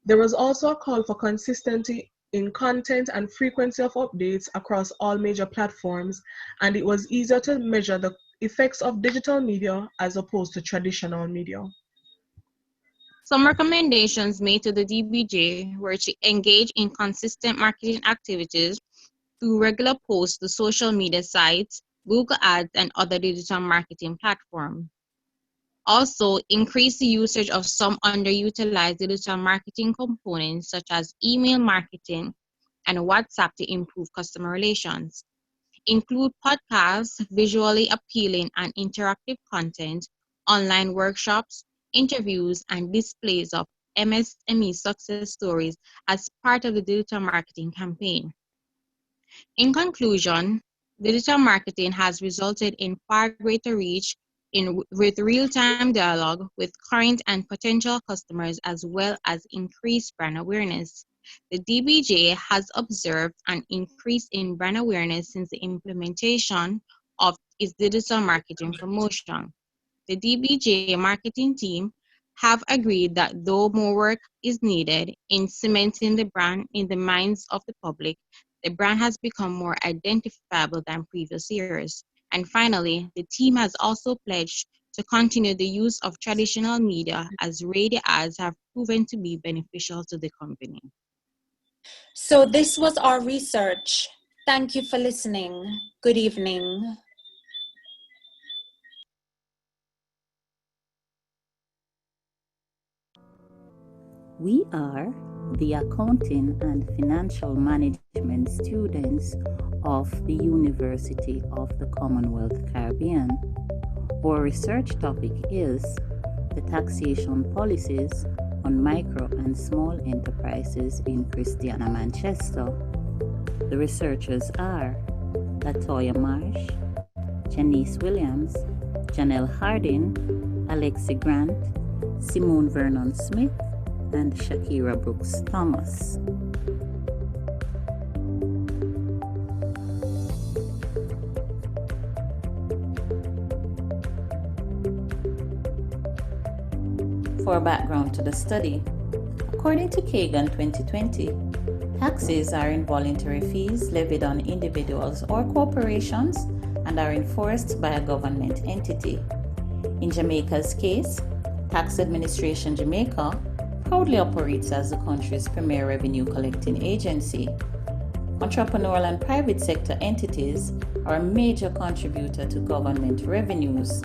There was also a call for consistency in content and frequency of updates across all major platforms, and it was easier to measure the effects of digital media as opposed to traditional media. Some recommendations made to the DBJ were to engage in consistent marketing activities through regular posts to social media sites, Google Ads, and other digital marketing platforms. Also, increase the usage of some underutilized digital marketing components such as email marketing and WhatsApp to improve customer relations. Include podcasts, visually appealing and interactive content, online workshops, interviews, and displays of MSME success stories as part of the digital marketing campaign. In conclusion, digital marketing has resulted in far greater reach with real-time dialogue with current and potential customers, as well as increased brand awareness. The DBJ has observed an increase in brand awareness since the implementation of its digital marketing promotion. The DBJ marketing team have agreed that though more work is needed in cementing the brand in the minds of the public, the brand has become more identifiable than previous years. And finally, the team has also pledged to continue the use of traditional media as radio ads have proven to be beneficial to the company. So this was our research. Thank you for listening. Good evening. We are the Accounting and Financial Management students of the University of the Commonwealth Caribbean. Our research topic is the taxation policies on micro and small enterprises in Christiana, Manchester. The researchers are Latoya Marsh, Janice Williams, Janelle Hardin, Alexi Grant, Simone Vernon Smith, and Shakira Brooks Thomas. For background to the study, according to Kagan 2020, taxes are involuntary fees levied on individuals or corporations and are enforced by a government entity. In Jamaica's case, Tax Administration Jamaica proudly operates as the country's premier revenue collecting agency. Entrepreneurial and private sector entities are a major contributor to government revenues.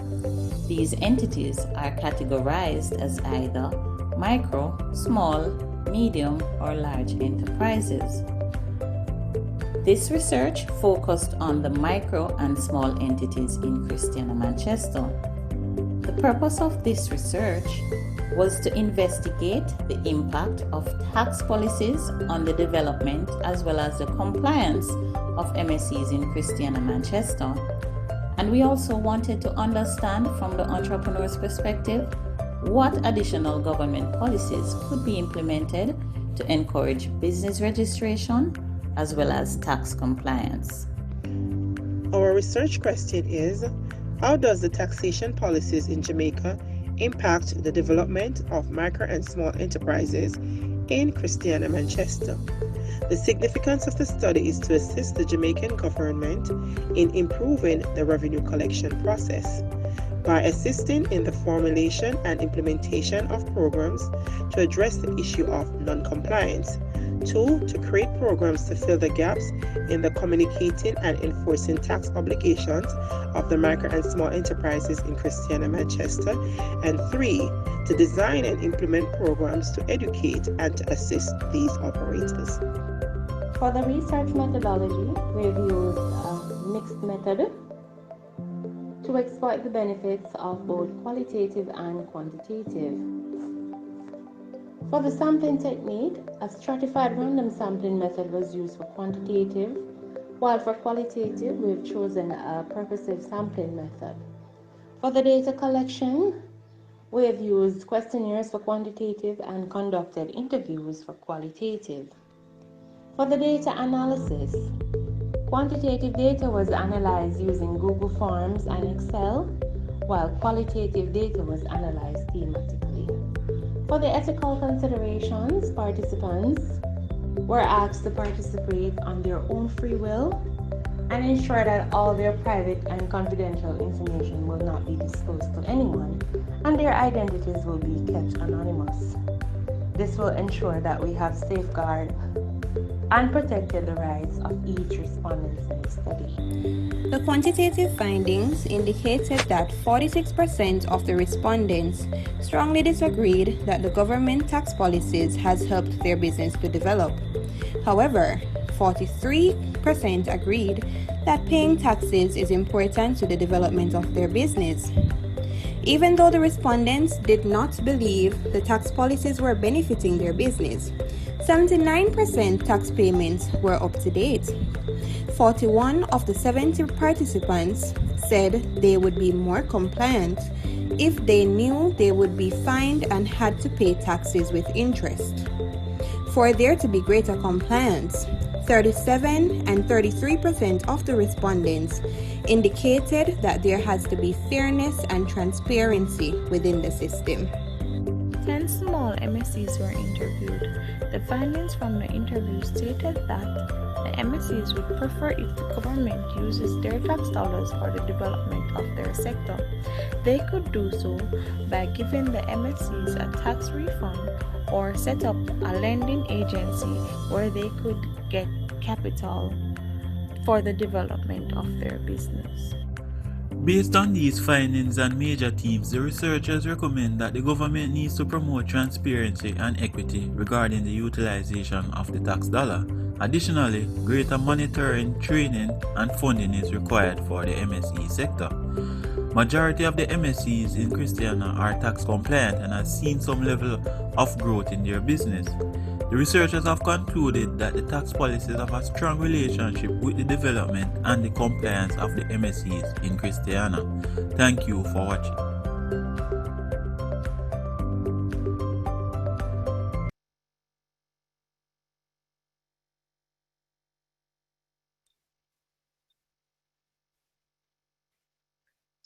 These entities are categorized as either micro, small, medium, or large enterprises. This research focused on the micro and small entities in Christiana, Manchester. The purpose of this research was to investigate the impact of tax policies on the development as well as the compliance of MSEs in Christiana, Manchester. And we also wanted to understand from the entrepreneur's perspective what additional government policies could be implemented to encourage business registration as well as tax compliance. Our research question is, how does the taxation policies in Jamaica impact the development of micro and small enterprises in Christiana, Manchester? The significance of the study is to assist the Jamaican government in improving the revenue collection process by assisting in the formulation and implementation of programs to address the issue of non-compliance. 2, to create programs to fill the gaps in the communicating and enforcing tax obligations of the micro and small enterprises in Christiana, Manchester. And 3, to design and implement programs to educate and to assist these operators. For the research methodology, we've used a mixed method to exploit the benefits of both qualitative and quantitative. For the sampling technique, a stratified random sampling method was used for quantitative, while for qualitative, we've chosen a purposive sampling method. For the data collection, we have used questionnaires for quantitative and conducted interviews for qualitative. For the data analysis, quantitative data was analyzed using Google Forms and Excel, while qualitative data was analyzed thematically. For the ethical considerations, participants were asked to participate on their own free will and ensure that all their private and confidential information will not be disclosed to anyone, and their identities will be kept anonymous. This will ensure that we have safeguarded and protected the rights of each respondent in the study. The quantitative findings indicated that 46% of the respondents strongly disagreed that the government tax policies has helped their business to develop. However, 43% agreed that paying taxes is important to the development of their business. Even though the respondents did not believe the tax policies were benefiting their business, 79% tax payments were up to date. 41 of the 70 participants said they would be more compliant if they knew they would be fined and had to pay taxes with interest. For there to be greater compliance, 37 and 33% of the respondents indicated that there has to be fairness and transparency within the system. 10 small MSCs were interviewed. The findings from the interview stated that the MSCs would prefer if the government uses their tax dollars for the development of their sector. They could do so by giving the MSCs a tax refund or set up a lending agency where they could get capital for the development of their business. Based on these findings and major themes, the researchers recommend that the government needs to promote transparency and equity regarding the utilization of the tax dollar. Additionally, greater monitoring, training, and funding is required for the MSE sector. Majority of the MSEs in Christiana are tax compliant and have seen some level of growth in their business. The researchers have concluded that the tax policies have a strong relationship with the development and the compliance of the MSEs in Christiana. Thank you for watching.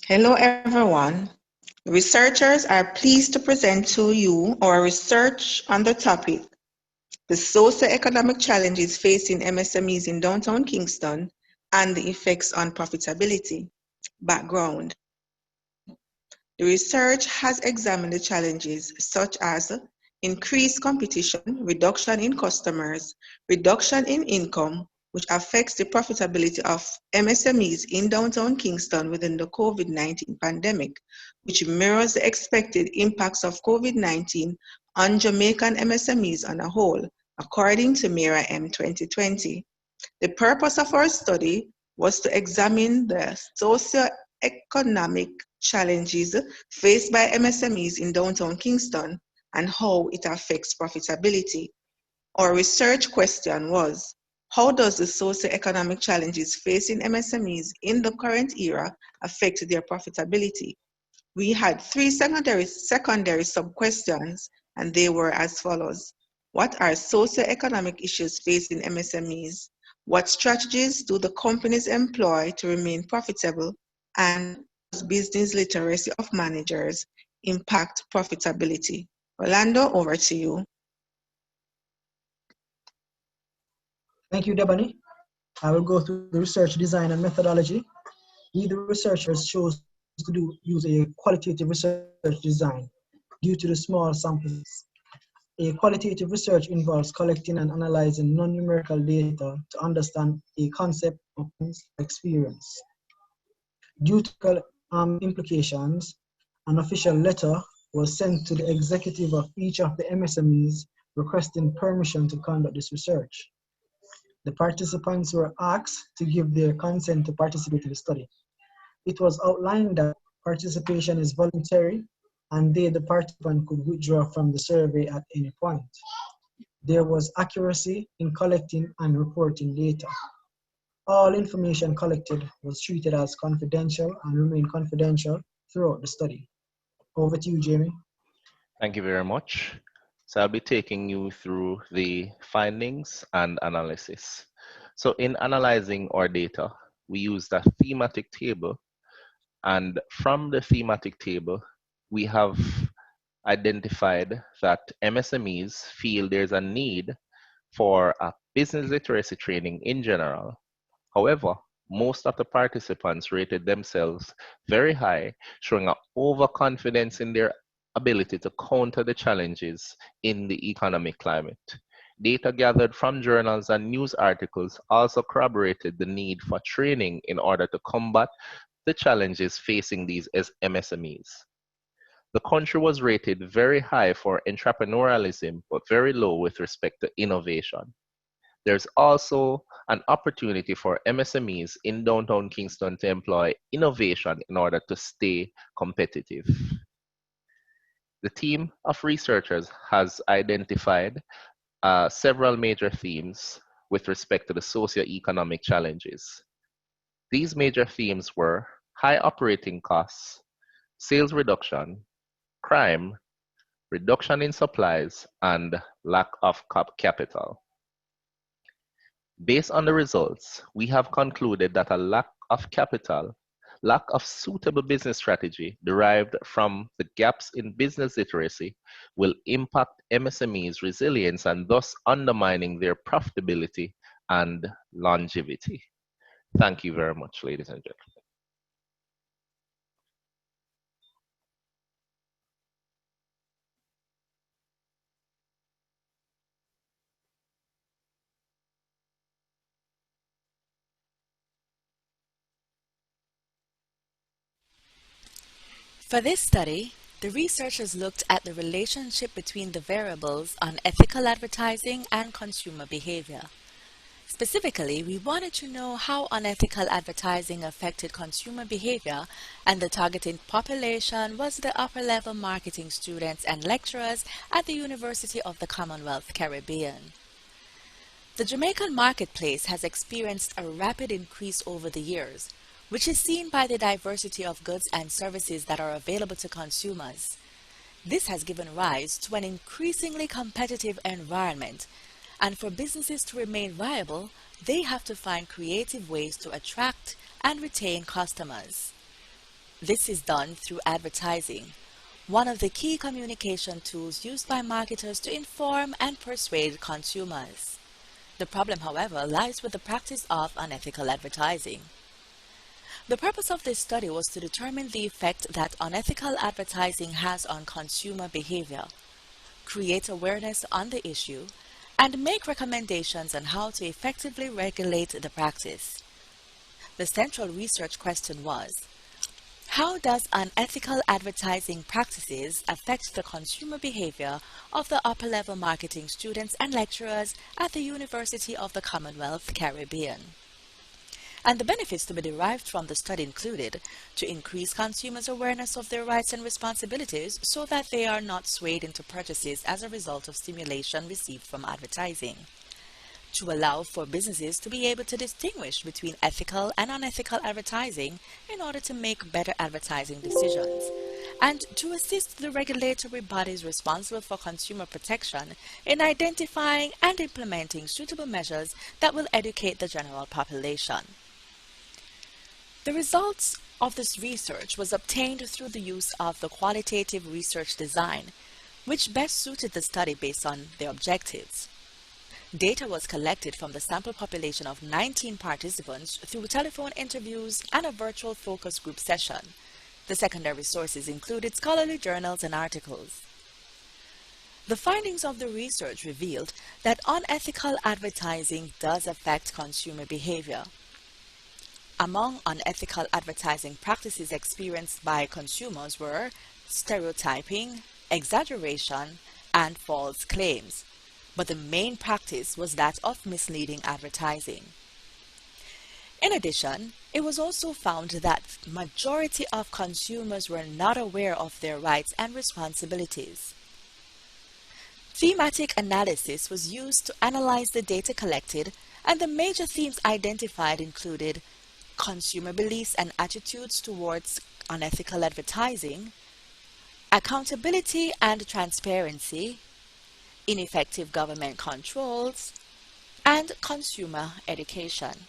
Hello everyone. Researchers are pleased to present to you our research on the topic, the socio-economic challenges facing MSMEs in downtown Kingston and the effects on profitability. Background. The research has examined the challenges such as increased competition, reduction in customers, reduction in income, which affects the profitability of MSMEs in downtown Kingston within the COVID-19 pandemic, which mirrors the expected impacts of COVID-19 on Jamaican MSMEs on a whole, according to MIRA-M 2020. The purpose of our study was to examine the socio-economic challenges faced by MSMEs in downtown Kingston and how it affects profitability. Our research question was, how does the socio-economic challenges facing MSMEs in the current era affect their profitability? We had three secondary sub-questions, and they were as follows. What are socio-economic issues facing MSMEs? What strategies do the companies employ to remain profitable? And does business literacy of managers impact profitability? Orlando, over to you. Thank you, Debony. I will go through the research design and methodology. We, the researchers, chose to use a qualitative research design due to the small samples. A qualitative research involves collecting and analyzing non-numerical data to understand a concept of experience. Due to implications, an official letter was sent to the executive of each of the MSMEs requesting permission to conduct this research. The participants were asked to give their consent to participate in the study. It was outlined that participation is voluntary and the participant could withdraw from the survey at any point. There was accuracy in collecting and reporting data. All information collected was treated as confidential and remained confidential throughout the study. Over to you, Jamie. Thank you very much. So I'll be taking you through the findings and analysis. So in analyzing our data, we used a thematic table, and from the thematic table, we have identified that MSMEs feel there's a need for a business literacy training in general. However, Most of the participants rated themselves very high, showing an overconfidence in their ability to counter the challenges in the economic climate. Data gathered from journals and news articles also corroborated the need for training in order to combat the challenges facing these MSMEs. The country was rated very high for entrepreneurialism, but very low with respect to innovation. There's also an opportunity for MSMEs in downtown Kingston to employ innovation in order to stay competitive. The team of researchers has identified several major themes with respect to the socio-economic challenges. These major themes were high operating costs, sales reduction, crime, reduction in supplies, and lack of capital. Based on the results, we have concluded that a lack of capital, lack of suitable business strategy derived from the gaps in business literacy will impact MSMEs' resilience and thus undermining their profitability and longevity. Thank you very much, ladies and gentlemen. For this study, the researchers looked at the relationship between the variables on ethical advertising and consumer behavior. Specifically, we wanted to know how unethical advertising affected consumer behavior, and the targeted population was the upper-level marketing students and lecturers at the University of the Commonwealth Caribbean. The Jamaican marketplace has experienced a rapid increase over the years, which is seen by the diversity of goods and services that are available to consumers. This has given rise to an increasingly competitive environment, and for businesses to remain viable, they have to find creative ways to attract and retain customers. This is done through advertising, one of the key communication tools used by marketers to inform and persuade consumers. The problem, however, lies with the practice of unethical advertising. The purpose of this study was to determine the effect that unethical advertising has on consumer behavior, create awareness on the issue, and make recommendations on how to effectively regulate the practice. The central research question was, how does unethical advertising practices affect the consumer behavior of the upper-level marketing students and lecturers at the University of the Commonwealth Caribbean? And the benefits to be derived from the study included to increase consumers' awareness of their rights and responsibilities so that they are not swayed into purchases as a result of stimulation received from advertising, to allow for businesses to be able to distinguish between ethical and unethical advertising in order to make better advertising decisions, and to assist the regulatory bodies responsible for consumer protection in identifying and implementing suitable measures that will educate the general population. The results of this research was obtained through the use of the qualitative research design, which best suited the study based on their objectives. Data was collected from the sample population of 19 participants through telephone interviews and a virtual focus group session. The secondary sources included scholarly journals and articles. The findings of the research revealed that unethical advertising does affect consumer behavior. Among unethical advertising practices experienced by consumers were stereotyping, exaggeration, and false claims, but the main practice was that of misleading advertising. In addition, it was also found that the majority of consumers were not aware of their rights and responsibilities. Thematic analysis was used to analyze the data collected, and the major themes identified included consumer beliefs and attitudes towards unethical advertising, accountability and transparency, ineffective government controls, and consumer education.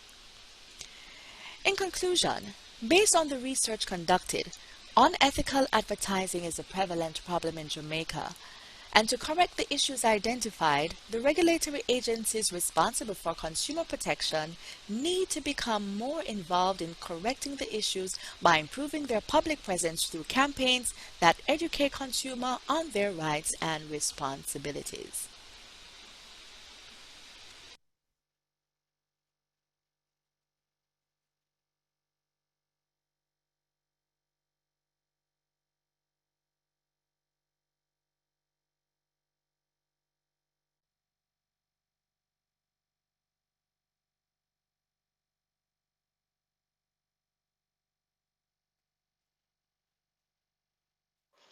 In conclusion, based on the research conducted, unethical advertising is a prevalent problem in Jamaica, And to correct the issues identified, the regulatory agencies responsible for consumer protection need to become more involved in correcting the issues by improving their public presence through campaigns that educate consumers on their rights and responsibilities.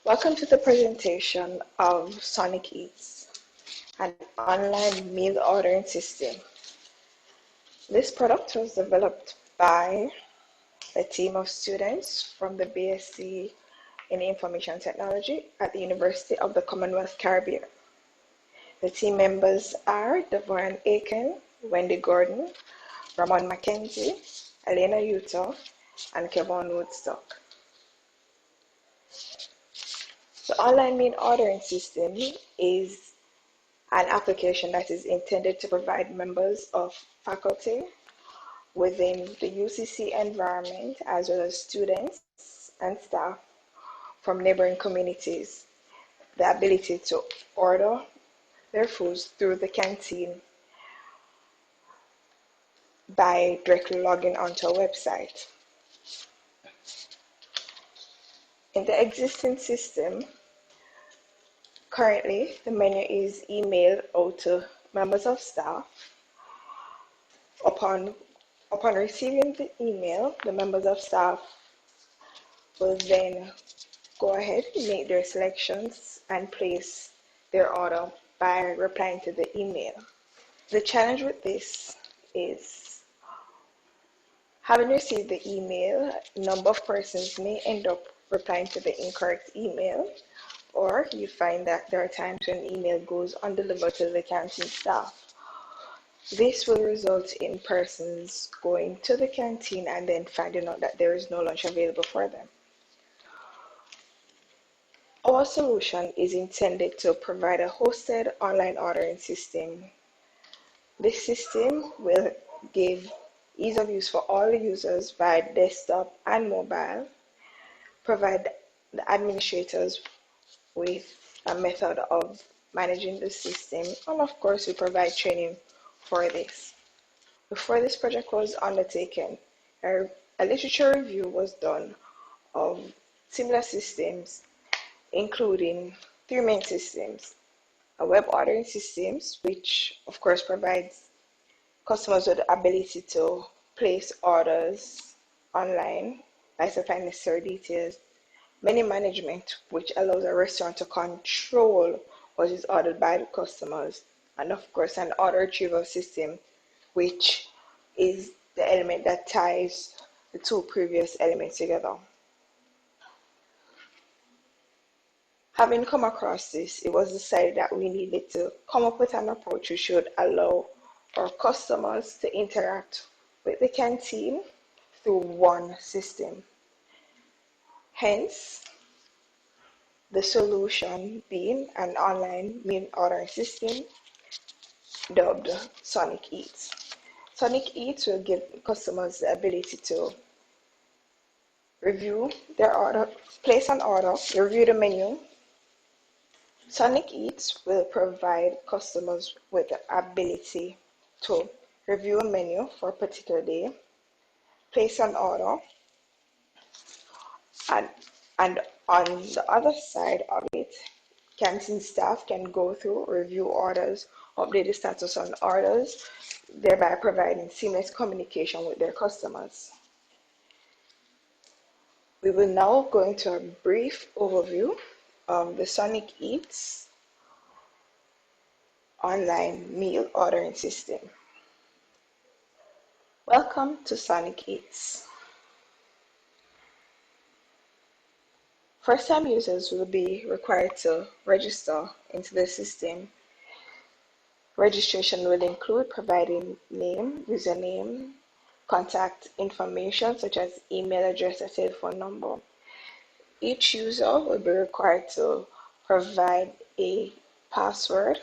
Welcome to the presentation of Sonic Eats, an online meal ordering system. This product was developed by a team of students from the BSc in Information Technology at the University of the Commonwealth Caribbean. The team members are Devon Aiken, Wendy Gordon, Ramon Mackenzie, Elena Utah, and Kevon Woodstock. The online meal ordering system is an application that is intended to provide members of faculty within the UCC environment, as well as students and staff from neighboring communities, the ability to order their foods through the canteen by directly logging onto a website. In the existing system, currently the menu is emailed out to members of staff. Upon receiving the email, the members of staff will then go ahead and make their selections and place their order by replying to the email. The challenge with this is, having received the email, a number of persons may end up replying to the incorrect email, or you find that there are times when email goes undelivered to the canteen staff. This will result in persons going to the canteen and then finding out that there is no lunch available for them. Our solution is intended to provide a hosted online ordering system. This system will give ease of use for all users via desktop and mobile, provide the administrators with a method of managing the system, and of course we provide training for this. Before this project was undertaken, a literature review was done of similar systems, including three main systems: a web ordering system, which of course provides customers with the ability to place orders online by supplying necessary details; menu management, which allows a restaurant to control what is ordered by the customers; and of course an order retrieval system, which is the element that ties the two previous elements together. Having come across this, it was decided that we needed to come up with an approach which should allow our customers to interact with the canteen through one system. Hence, the solution being an online meal ordering system dubbed Sonic Eats. Sonic Eats will give customers the ability to review their order, place an order, review the menu. Sonic Eats will provide customers with the ability to review a menu for a particular day, place an order, and on the other side of it, canteen staff can go through, review orders, update the status on orders, thereby providing seamless communication with their customers. We will now go into a brief overview of the Sonic Eats online meal ordering system. Welcome to Sonic Eats. First-time users will be required to register into the system. Registration will include providing name, username, contact information such as email address or telephone number. Each user will be required to provide a password,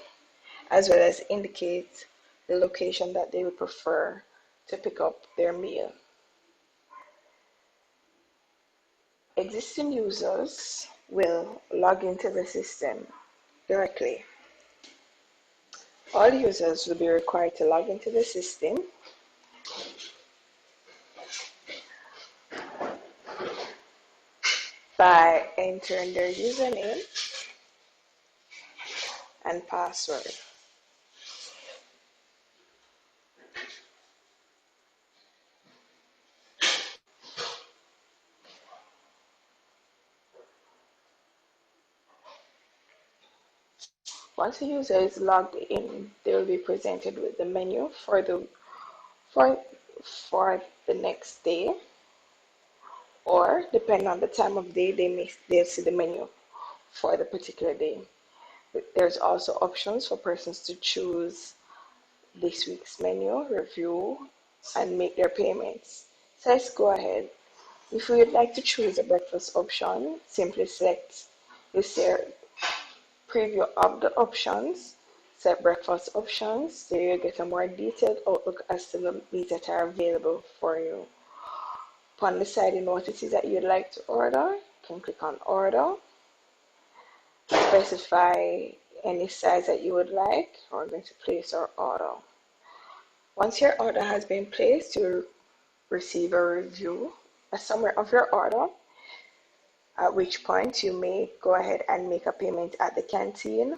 as well as indicate the location that they would prefer to pick up their meal. Existing users will log into the system directly. All users will be required to log into the system by entering their username and password. Once a user is logged in, they will be presented with the menu for the next day, or depending on the time of day, they'll see the menu for the particular day. There's also options for persons to choose this week's menu, review, and make their payments. So let's go ahead. If you would like to choose a breakfast option, simply select the preview of the options, set breakfast options, so you get a more detailed outlook as to the meals that are available for you. Upon deciding what it is that you'd like to order, you can click on order, specify any size that you would like. We're going to place our order. Once your order has been placed, you'll receive a review, a summary of your order, at which point you may go ahead and make a payment at the canteen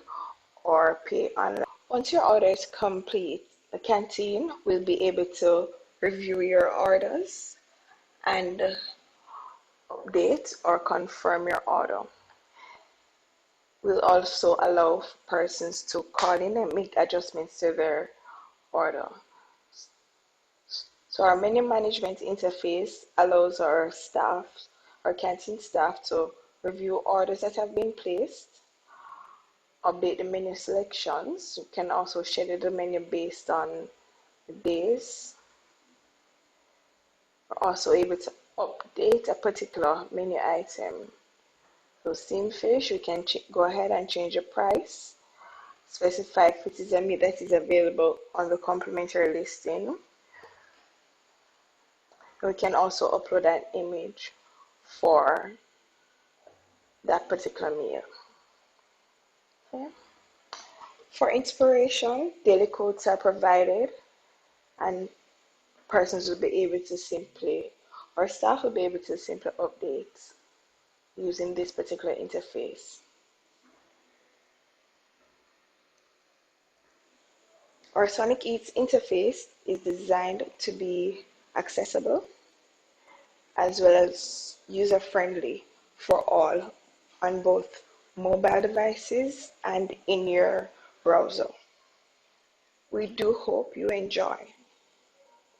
or pay online. Once your order is complete, the canteen will be able to review your orders and update or confirm your order. We'll also allow persons to call in and make adjustments to their order. So our menu management interface allows our canteen staff to review orders that have been placed, update the menu selections. You can also schedule the menu based on the days. We're also able to update a particular menu item. So steamed fish, you can go ahead and change the price, specify if it is a meat that is available on the complimentary listing. We can also upload an image for that particular meal. Okay. For inspiration, daily quotes are provided, and persons will be able to or staff will be able to simply update using this particular interface. Our Sonic Eats interface is designed to be accessible as well as user-friendly for all on both mobile devices and in your browser. We do hope you enjoy.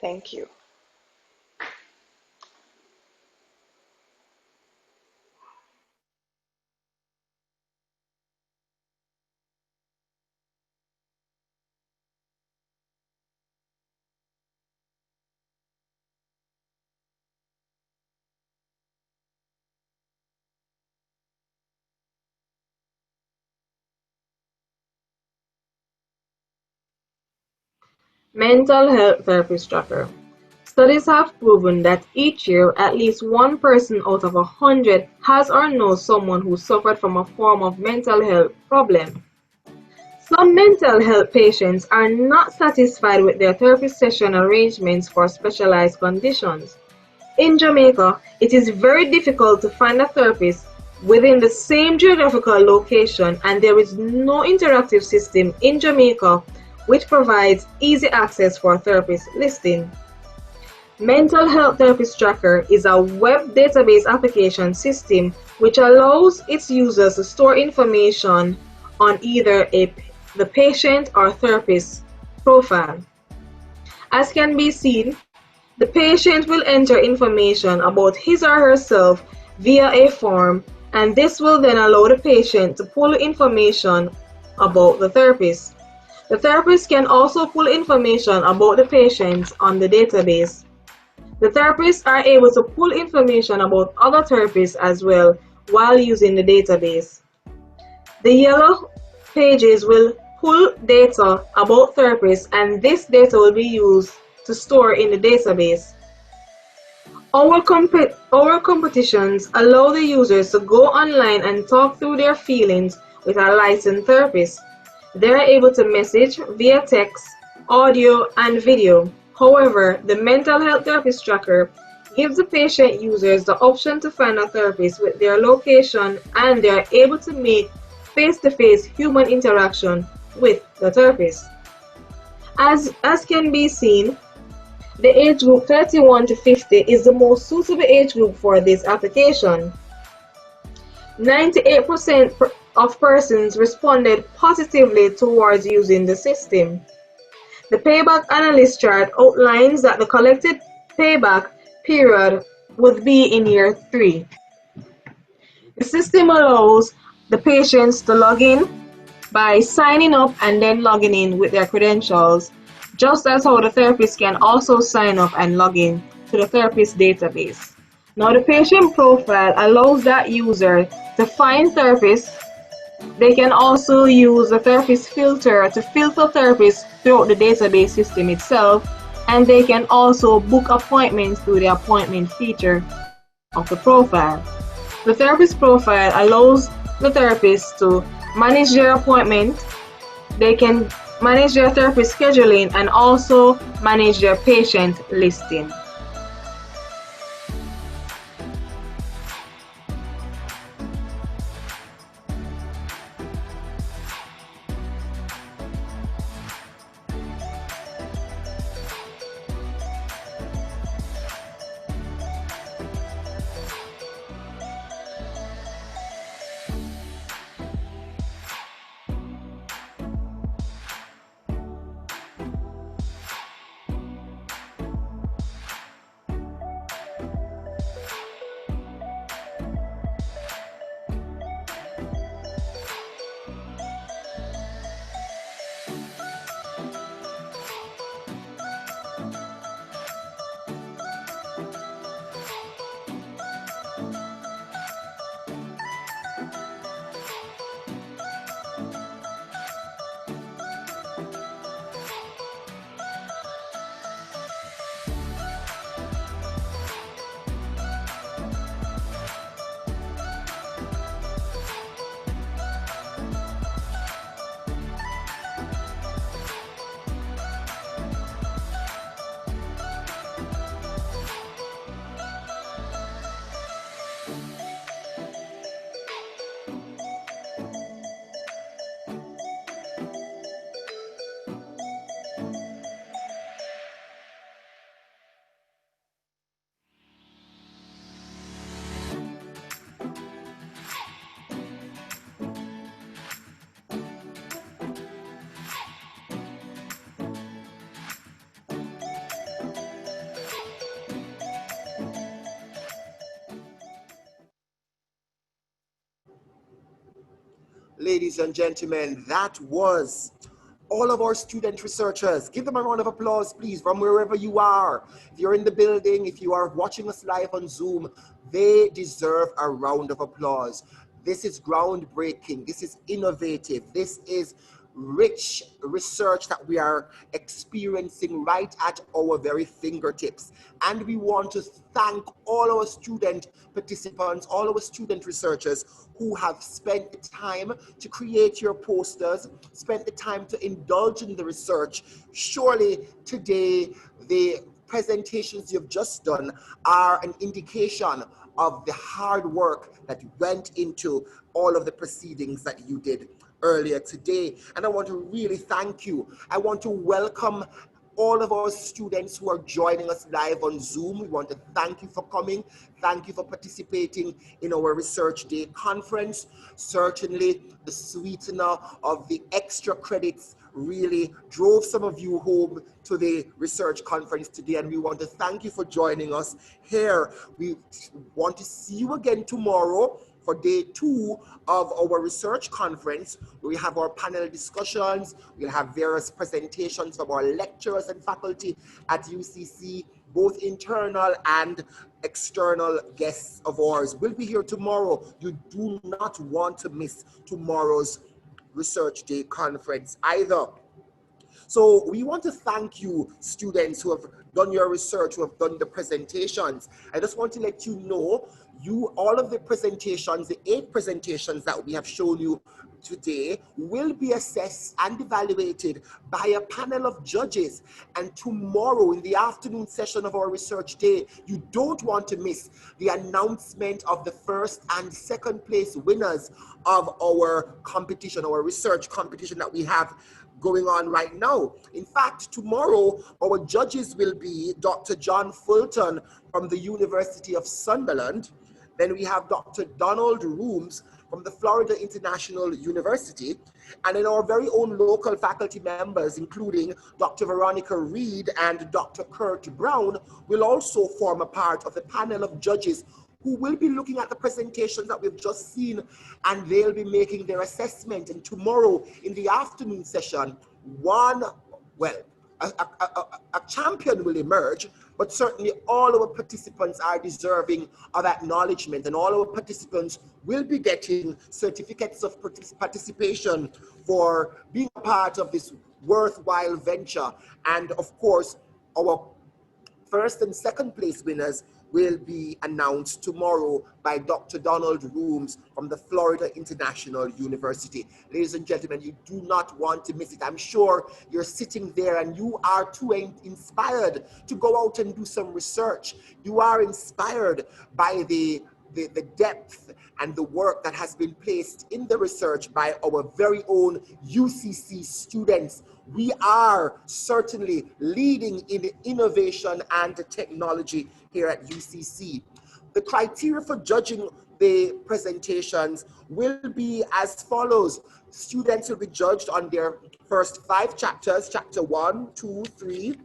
Thank you. Mental health therapist tracker. Studies have proven that each year at least one person out of 100 has or knows someone who suffered from a form of mental health problem. Some mental health patients are not satisfied with their therapy session arrangements for specialized conditions. In Jamaica, it is very difficult to find a therapist within the same geographical location, and there is no interactive system in Jamaica which provides easy access for therapist listing. Mental Health Therapist Tracker is a web database application system which allows its users to store information on either the patient or therapist profile. As can be seen, the patient will enter information about his or herself via a form, and this will then allow the patient to pull information about the therapist. The therapist can also pull information about the patient on the database. The therapists are able to pull information about other therapists as well while using the database. The yellow pages will pull data about therapists, and this data will be used to store in the database. Our competitions allow the users to go online and talk through their feelings with a licensed therapist. They are able to message via text, audio, and video. However, the mental health therapist tracker gives the patient users the option to find a therapist with their location, and they are able to make face-to-face human interaction with the therapist. As can be seen, the age group 31 to 50 is the most suitable age group for this application. 98% of persons responded positively towards using the system. The payback analysis chart outlines that the collected payback period would be in year 3. The system allows the patients to log in by signing up and then logging in with their credentials, just as how the therapist can also sign up and log in to the therapist database. Now, the patient profile allows that user to find therapists. They can also use the therapist filter to filter therapists throughout the database system itself, and they can also book appointments through the appointment feature of the profile. The therapist profile allows the therapist to manage their appointment. They can manage their therapist scheduling and also manage their patient listing. Ladies and gentlemen, that was all of our student researchers. Give them a round of applause, please, from wherever you are. If you're in the building, if you are watching us live on Zoom, they deserve a round of applause. This is groundbreaking. This is innovative. This is rich research that we are experiencing right at our very fingertips. And we want to thank all our student participants, all our student researchers who have spent the time to create your posters, spent the time to indulge in the research. Surely today, the presentations you've just done are an indication of the hard work that went into all of the proceedings that you did earlier today. And I want to really thank you. I want to welcome all of our students who are joining us live on Zoom. We want to thank you for coming. Thank you for participating in our Research Day conference. Certainly, the sweetener of the extra credits really drove some of you home to the research conference today, and we want to thank you for joining us here. We want to see you again tomorrow for day 2 of our research conference. We have our panel discussions. We'll have various presentations from our lecturers and faculty at UCC, both internal and external guests of ours. We'll be here tomorrow. You do not want to miss tomorrow's Research Day conference either. So we want to thank you, students who have done your research, who have done the presentations. I just want to let you know, all of the presentations, the 8 presentations that we have shown you today will be assessed and evaluated by a panel of judges. And tomorrow in the afternoon session of our research day, you don't want to miss the announcement of the first and second place winners of our competition, our research competition that we have going on right now. In fact, tomorrow, our judges will be Dr. John Fulton from the University of Sunderland. Then we have Dr. Donald Rooms from the Florida International University. And then our very own local faculty members, including Dr. Veronica Reed and Dr. Kurt Brown, will also form a part of the panel of judges who will be looking at the presentations that we've just seen, and they'll be making their assessment. And tomorrow in the afternoon session, a champion will emerge, but certainly all our participants are deserving of acknowledgement, and all our participants will be getting certificates of participation for being a part of this worthwhile venture. And of course, our first and second place winners will be announced tomorrow by Dr. Donald Rooms from the Florida International University. Ladies and gentlemen, you do not want to miss it. I'm sure you're sitting there and you are too inspired to go out and do some research. You are inspired by the depth and the work that has been placed in the research by our very own UCC students. We are certainly leading in innovation and technology here at UCC. The criteria for judging the presentations will be as follows. Students will be judged on their first 5 chapters, chapter 1, 2, 3,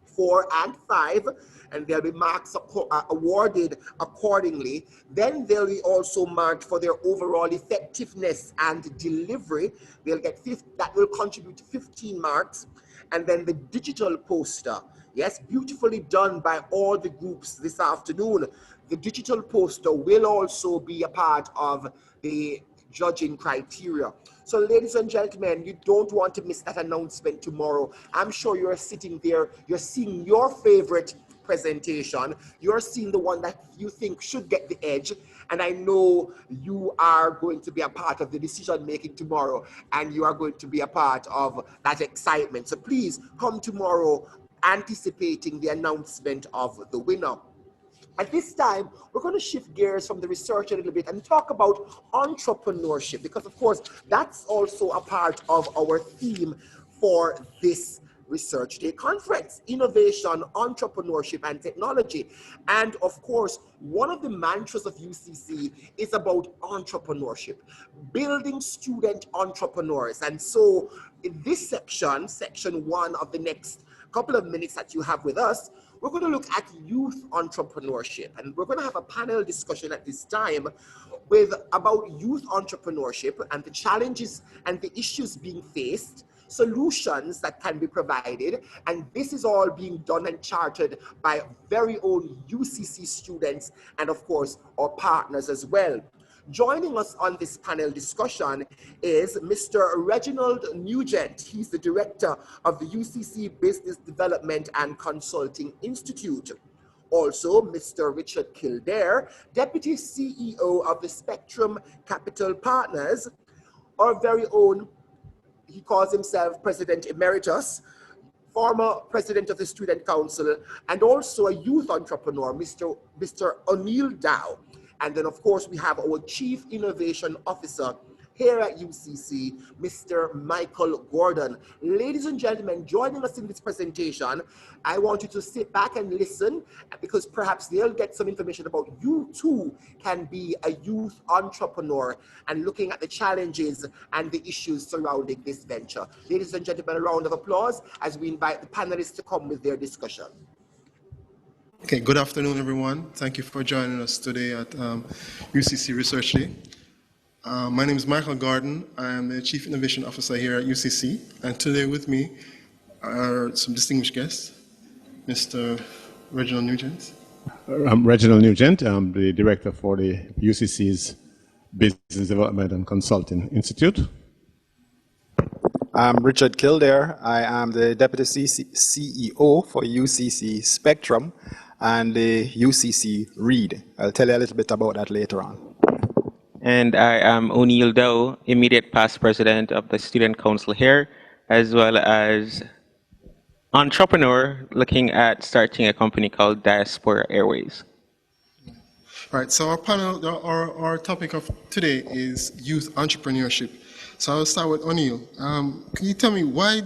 4, and 5, and there'll be marks awarded accordingly. Then they'll be also marked for their overall effectiveness and delivery. They'll get that will contribute to 15 marks. And then the digital poster, yes, beautifully done by all the groups this afternoon. The digital poster will also be a part of the judging criteria. So ladies and gentlemen, you don't want to miss that announcement tomorrow. I'm sure you're sitting there, you're seeing your favorite presentation, you're seeing the one that you think should get the edge, and I know you are going to be a part of the decision making tomorrow, and you are going to be a part of that excitement. So please come tomorrow anticipating the announcement of the winner. At this time, we're going to shift gears from the research a little bit and talk about entrepreneurship, because of course, that's also a part of our theme for this Research Day conference: innovation, entrepreneurship, and technology. And of course, one of the mantras of UCC is about entrepreneurship, building student entrepreneurs. And so in this section 1 of the next couple of minutes that you have with us, we're going to look at youth entrepreneurship, and we're going to have a panel discussion at this time about youth entrepreneurship and the challenges and the issues being faced, solutions that can be provided, and this is all being done and charted by very own UCC students and of course our partners as well. Joining us on this panel discussion is Mr. Reginald Nugent. He's the director of the UCC Business Development and Consulting Institute. Also, Mr. Richard Kildare, Deputy CEO of the Spectrum Capital Partners, our very own, he calls himself President Emeritus, former President of the Student Council, and also a youth entrepreneur, Mr. O'Neill Dow. And then, of course, we have our Chief Innovation Officer here at UCC, Mr. Michael Gordon. Ladies and gentlemen, joining us in this presentation, I want you to sit back and listen, because perhaps they'll get some information about you too can be a youth entrepreneur and looking at the challenges and the issues surrounding this venture. Ladies and gentlemen, a round of applause as we invite the panelists to come with their discussion. Okay, good afternoon, everyone. Thank you for joining us today at UCC Research Day. My name is Michael Gordon. I am the Chief Innovation Officer here at UCC, and today with me are some distinguished guests. Mr. Reginald Nugent. I'm Reginald Nugent. I'm the director for the UCC's Business Development and Consulting Institute. I'm Richard Kildare. I am the Deputy CEO for UCC Spectrum and the UCC Read. I'll tell you a little bit about that later on. And I am O'Neill Dow, immediate past president of the Student Council here, as well as entrepreneur looking at starting a company called Diaspora Airways. All right, so our panel, our topic of today is youth entrepreneurship. So I'll start with O'Neill. Can you tell me what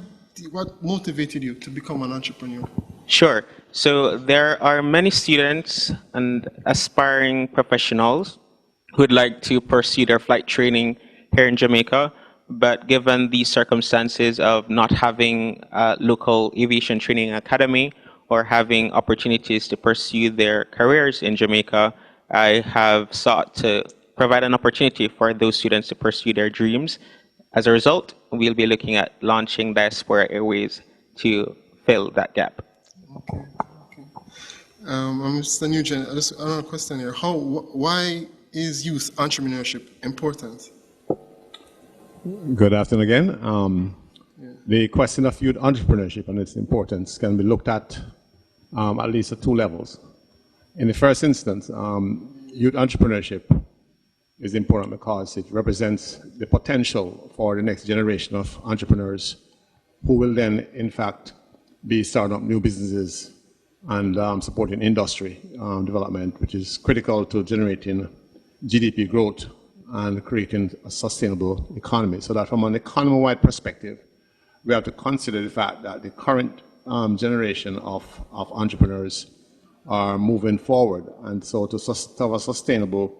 motivated you to become an entrepreneur? Sure. So there are many students and aspiring professionals who'd like to pursue their flight training here in Jamaica, but given the circumstances of not having a local aviation training academy or having opportunities to pursue their careers in Jamaica, I have sought to provide an opportunity for those students to pursue their dreams. As a result, we'll be looking at launching Diaspora Airways to fill that gap. Okay. Mr. Nugent, just another question here. Why is youth entrepreneurship important? Good afternoon again. The question of youth entrepreneurship and its importance can be looked at least at two levels. In the first instance, youth entrepreneurship is important because it represents the potential for the next generation of entrepreneurs who will then, in fact, be starting up new businesses and supporting industry development, which is critical to generating GDP growth and creating a sustainable economy. So that from an economy-wide perspective, we have to consider the fact that the current generation of entrepreneurs are moving forward. And so to have a sustainable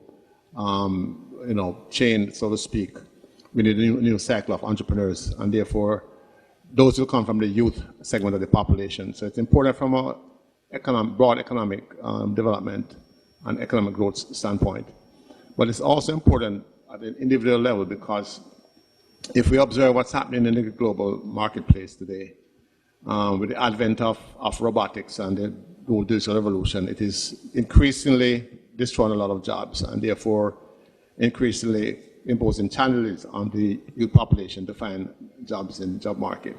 chain, so to speak, we need a new cycle of entrepreneurs, and therefore those will come from the youth segment of the population. So it's important from a broad economic development and economic growth standpoint. But it's also important at an individual level because if we observe what's happening in the global marketplace today, with the advent of robotics and the digital revolution, it is increasingly destroying a lot of jobs and therefore increasingly imposing challenges on the youth population to find jobs in the job market.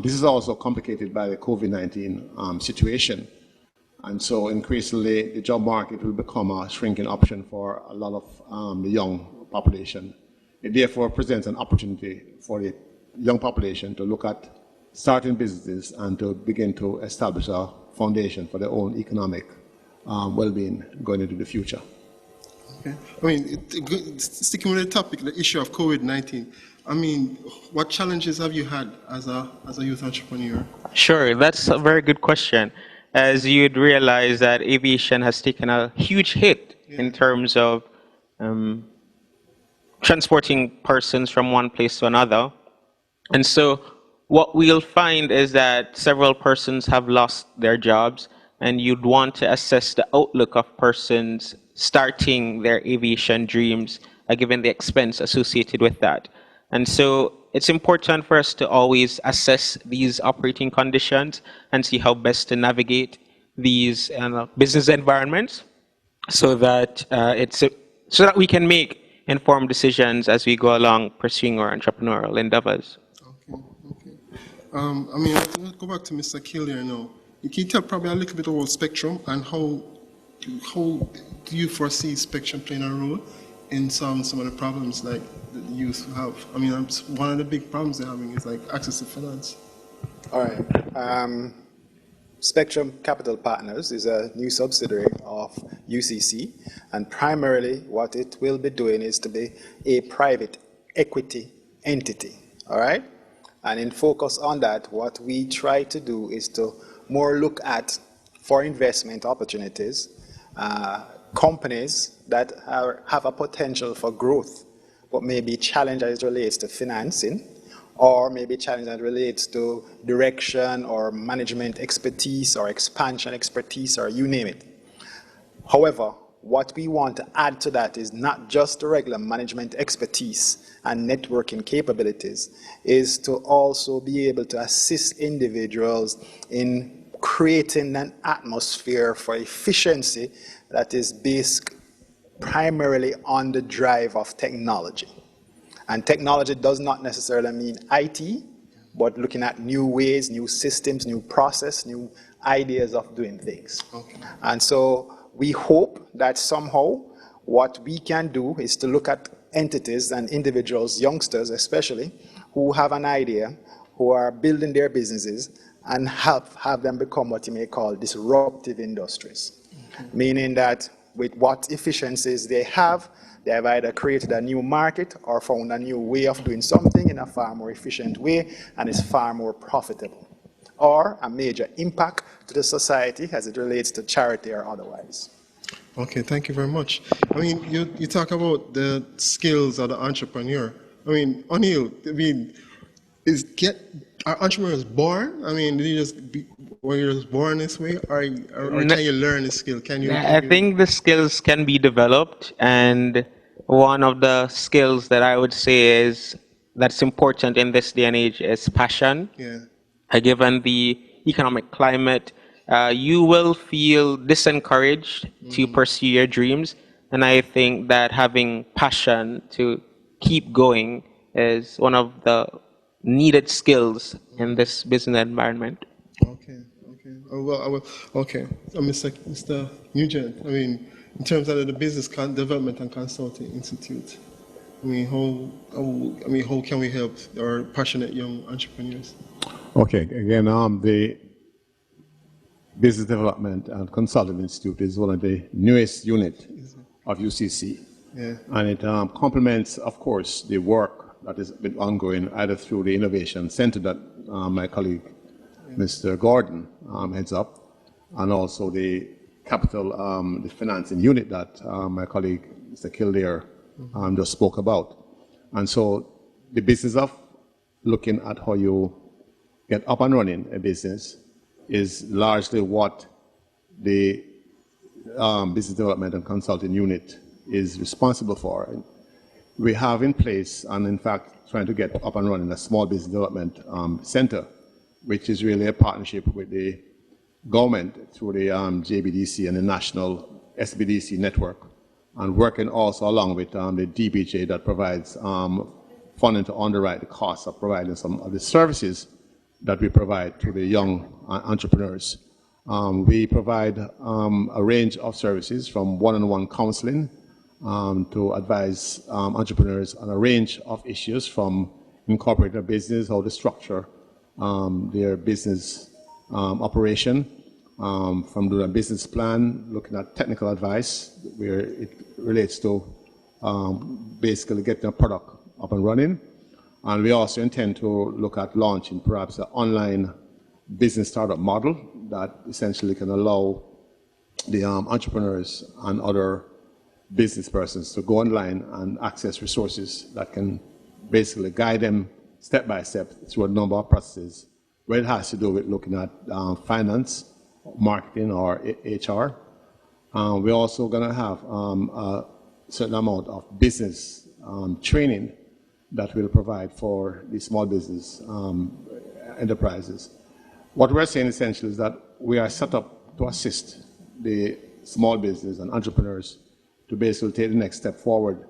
This is also complicated by the COVID-19 situation. And so increasingly the job market will become a shrinking option for a lot of the young population. It therefore presents an opportunity for the young population to look at starting businesses and to begin to establish a foundation for their own economic well-being going into the future. Okay. I mean, sticking with the topic, the issue of COVID-19, I mean, what challenges have you had as a youth entrepreneur? Sure, that's a very good question. As you'd realize that aviation has taken a huge hit in terms of transporting persons from one place to another. And so what we'll find is that several persons have lost their jobs, and you'd want to assess the outlook of persons starting their aviation dreams, given the expense associated with that. And so it's important for us to always assess these operating conditions and see how best to navigate these business environments so that so that we can make informed decisions as we go along pursuing our entrepreneurial endeavors. Okay. I mean, let's go back to Mr. Kildare now. You can tell probably a little bit about Spectrum and how do you foresee Spectrum playing a role in some of the problems like the youth have? I mean, one of the big problems they're having is like access to finance. All right. Spectrum Capital Partners is a new subsidiary of UCC, and primarily what it will be doing is to be a private equity entity. All right? And in focus on that, what we try to do is to more look at, for investment opportunities, companies that have a potential for growth, but maybe challenge as it relates to financing, or maybe challenge that relates to direction or management expertise or expansion expertise or you name it. However, what we want to add to that is not just the regular management expertise and networking capabilities, is to also be able to assist individuals in creating an atmosphere for efficiency that is based primarily on the drive of technology. And technology does not necessarily mean IT, but looking at new ways, new systems, new process, new ideas of doing things. Okay. And so we hope that somehow what we can do is to look at entities and individuals, youngsters especially, who have an idea, who are building their businesses, and have them become what you may call disruptive industries. Meaning that with what efficiencies they have either created a new market or found a new way of doing something in a far more efficient way and is far more profitable, or a major impact to the society as it relates to charity or otherwise. Okay, thank you very much. I mean, you talk about the skills of the entrepreneur. I mean, O'Neill, are entrepreneurs born? I mean, were you just born this way, or can you learn the skill? I think the skills can be developed, and one of the skills that I would say is that's important in this day and age is passion. Yeah. Given the economic climate, you will feel disencouraged to pursue your dreams, and I think that having passion to keep going is one of the needed skills in this business environment. Okay. Okay. So, Mr. Nugent, I mean, in terms of the Business Development and Consulting Institute, I mean, how can we help our passionate young entrepreneurs? Okay. Again, the Business Development and Consulting Institute is one of the newest units of UCC. Yeah. And it complements, of course, the work that has been ongoing either through the Innovation Center that my colleague, Mr. Gordon, heads up, and also the capital, the financing unit that my colleague, Mr. Kildare, just spoke about. And so the business of looking at how you get up and running a business is largely what the Business Development and Consulting Unit is responsible for. We have in place, and in fact, trying to get up and running a small business development center, which is really a partnership with the government through the JBDC and the national SBDC network, and working also along with the DBJ that provides funding to underwrite the costs of providing some of the services that we provide to the young entrepreneurs. We provide a range of services from one-on-one counseling to advise entrepreneurs on a range of issues, from incorporating a business, how to structure their business operation, from doing a business plan, looking at technical advice where it relates to basically getting a product up and running. And we also intend to look at launching perhaps an online business startup model that essentially can allow the entrepreneurs and other business persons to go online and access resources that can basically guide them step by step through a number of processes, where it has to do with looking at finance, marketing, or HR. We're also going to have a certain amount of business training that we'll provide for the small business enterprises. What we're saying essentially is that we are set up to assist the small business and entrepreneurs to basically take the next step forward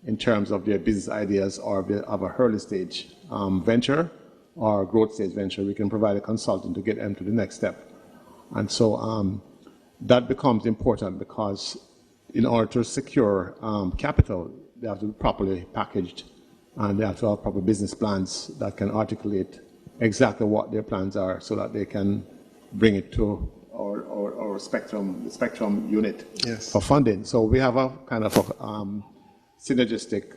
in terms of their business ideas, or of a early stage venture or growth stage venture. We can provide a consultant to get them to the next step. And so that becomes important, because in order to secure capital, they have to be properly packaged, and they have to have proper business plans that can articulate exactly what their plans are, so that they can bring it to our spectrum unit for funding. So we have a kind of a synergistic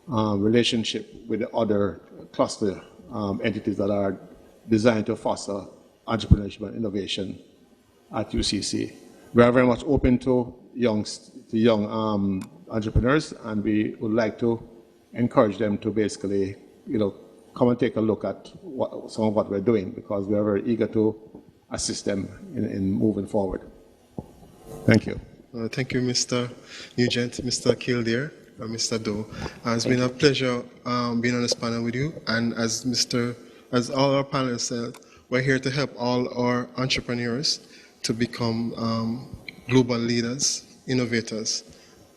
relationship with the other cluster entities that are designed to foster entrepreneurship and innovation at UCC. We are very much open to young entrepreneurs, and we would like to encourage them to basically, come and take a look at some of what we're doing, because we are very eager to assist them in moving forward. Thank you. Thank you, Mr. Nugent, Mr. Kildare, and Mr. Doe. It's been a pleasure being on this panel with you. And as all our panelists said, we're here to help all our entrepreneurs to become global leaders, innovators,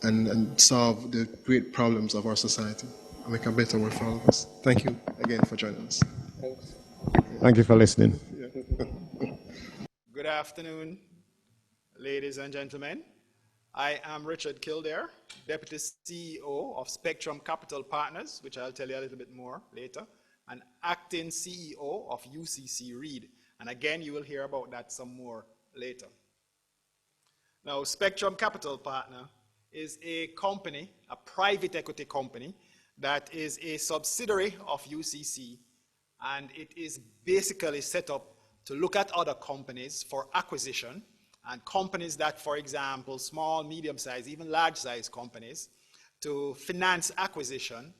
and solve the great problems of our society. make a better world for all of us. Thank you again for joining us. Thanks. Thank you for listening. Good afternoon, ladies and gentlemen. I am Richard Kildare, Deputy CEO of Spectrum Capital Partners, which I'll tell you a little bit more later, and Acting CEO of UCC Reed. And again, you will hear about that some more later. Now, Spectrum Capital Partner is a company, a private equity company, that is a subsidiary of UCC, and it is basically set up to look at other companies for acquisition, and companies that, for example, small, medium-sized, even large-sized companies, to finance acquisition,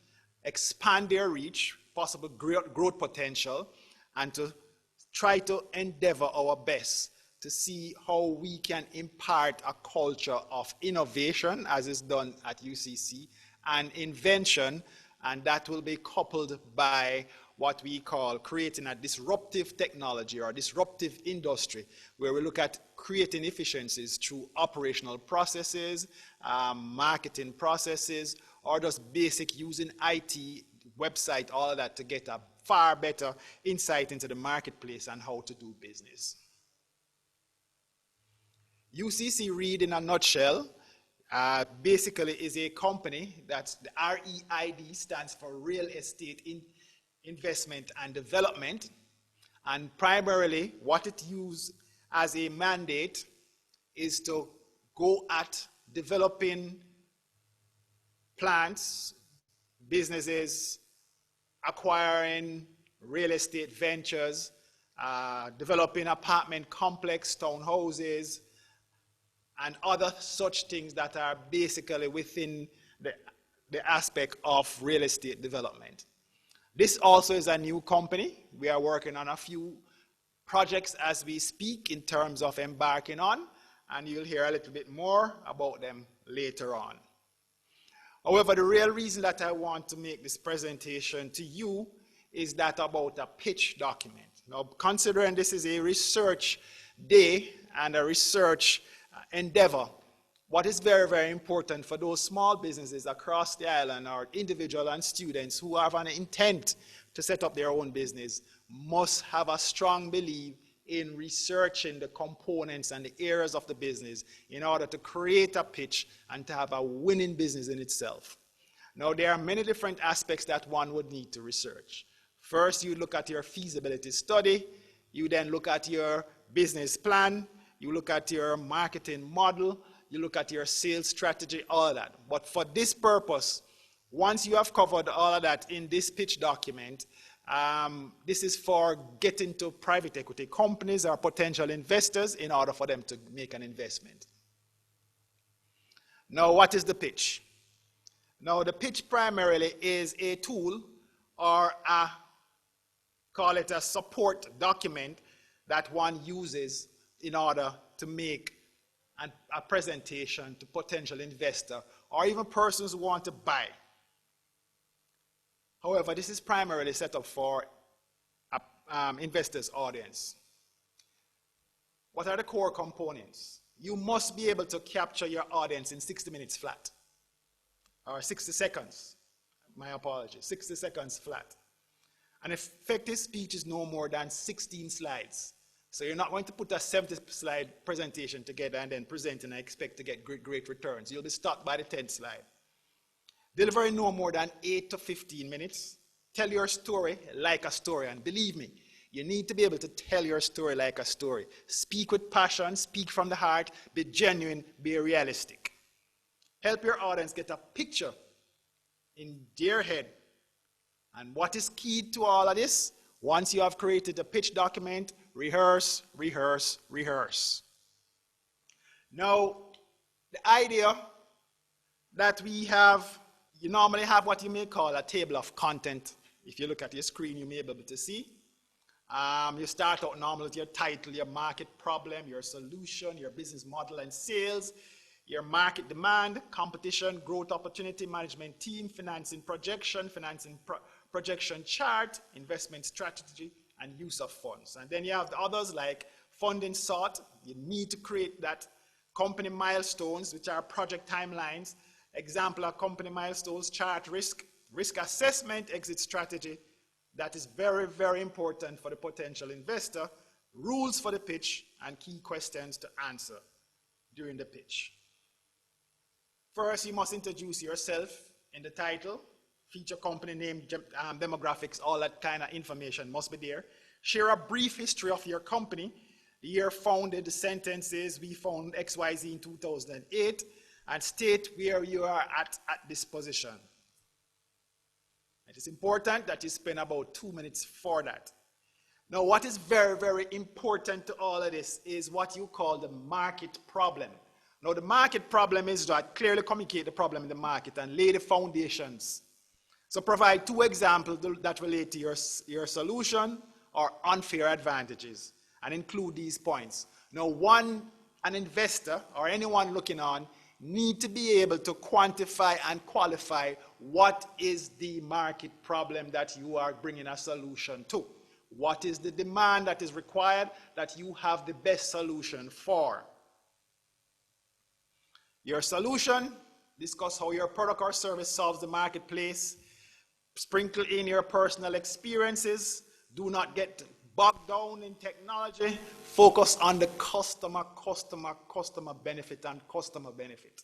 expand their reach, possible growth potential, and to try to endeavor our best to see how we can impart a culture of innovation, as is done at UCC, and invention, and that will be coupled by what we call creating a disruptive technology or disruptive industry, where we look at creating efficiencies through operational processes, marketing processes, or just basic using IT, website, all of that to get a far better insight into the marketplace and how to do business. UCC Reed, in a nutshell, basically is a company that's the REID stands for Real Estate Investment and Development, and primarily what it uses as a mandate is to go at developing plants, businesses, acquiring real estate ventures, developing apartment complex, townhouses, and other such things that are basically within the aspect of real estate development. This also is a new company. We are working on a few projects as we speak in terms of embarking on, and you'll hear a little bit more about them later on. However, the real reason that I want to make this presentation to you is that about a pitch document. Now, considering this is a research day and a research endeavor, what is very, very important for those small businesses across the island or individual and students who have an intent to set up their own business must have a strong belief in researching the components and the areas of the business in order to create a pitch and to have a winning business in itself. Now, there are many different aspects that one would need to research. First, you look at your feasibility study. You then look at your business plan. You look at your marketing model. You look at your sales strategy, all of that. But for this purpose, once you have covered all of that in this pitch document, this is for getting to private equity companies or potential investors in order for them to make an investment. Now, what is the pitch? Now, the pitch primarily is a tool or call it a support document that one uses in order to make a presentation to potential investor or even persons who want to buy. However, this is primarily set up for investors' audience. What are the core components? You must be able to capture your audience in 60 minutes flat, or 60 seconds. My apologies, 60 seconds flat. An effective speech is no more than 16 slides. So you're not going to put a 70-slide presentation together and then present and expect to get great returns. You'll be stuck by the 10th slide. Deliver no more than 8 to 15 minutes. Tell your story like a story. And believe me, you need to be able to tell your story like a story. Speak with passion, speak from the heart, be genuine, be realistic. Help your audience get a picture in their head. And what is key to all of this? Once you have created a pitch document, rehearse, rehearse, rehearse. Now, the idea that we have, you normally have what you may call a table of content. If you look at your screen, you may be able to see. You start out normally with your title, your market problem, your solution, your business model and sales, your market demand, competition, growth opportunity, management team, financing projection, projection chart, investment strategy, and use of funds. And then you have the others like funding sought. You need to create that. Company milestones, which are project timelines. Example of company milestones, chart risk, risk assessment, exit strategy, that is very, very important for the potential investor, rules for the pitch, and key questions to answer during the pitch. First, you must introduce yourself in the title, feature company name, demographics, all that kind of information must be there. Share a brief history of your company, the year founded, the sentences, we found XYZ in 2008, and state where you are at this position. It is important that you spend about 2 minutes for that. Now, what is very, very important to all of this is what you call the market problem. Now, the market problem is that clearly communicate the problem in the market and lay the foundations. So provide 2 examples that relate to your solution or unfair advantages and include these points. Now, an investor or anyone looking on need to be able to quantify and qualify what is the market problem that you are bringing a solution to. What is the demand that is required that you have the best solution for? Your solution, discuss how your product or service solves the marketplace. Sprinkle in your personal experiences. Do not get bogged down in technology. Focus on the customer benefit and customer benefit.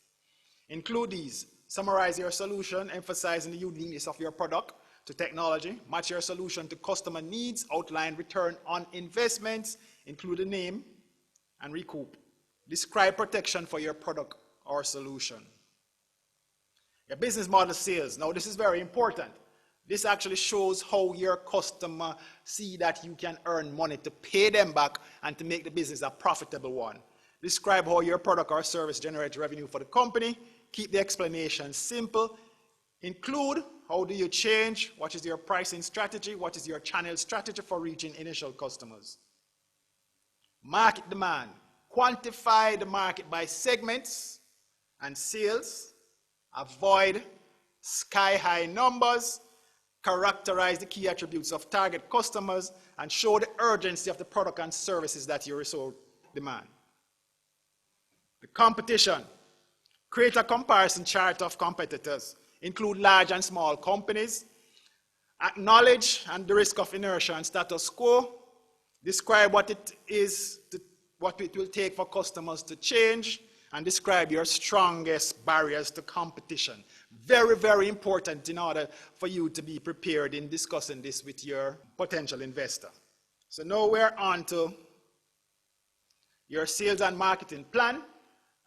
Include these. Summarize your solution, emphasizing the uniqueness of your product to technology. Match your solution to customer needs. Outline return on investments. Include a name and recoup. Describe protection for your product or solution. Your business model sales. Now, this is very important. This actually shows how your customer see that you can earn money to pay them back and to make the business a profitable one. Describe how your product or service generates revenue for the company. Keep the explanation simple. Include how do you change, what is your pricing strategy, what is your channel strategy for reaching initial customers. Market demand. Quantify the market by segments and sales. Avoid sky-high numbers. Characterize the key attributes of target customers and show the urgency of the product and services that you so demand. The competition. Create a comparison chart of competitors. Include large and small companies. Acknowledge and the risk of inertia and status quo. Describe what it is, what it will take for customers to change, and describe your strongest barriers to competition. Very, very important in order for you to be prepared in discussing this with your potential investor. So now we're on to your sales and marketing plan,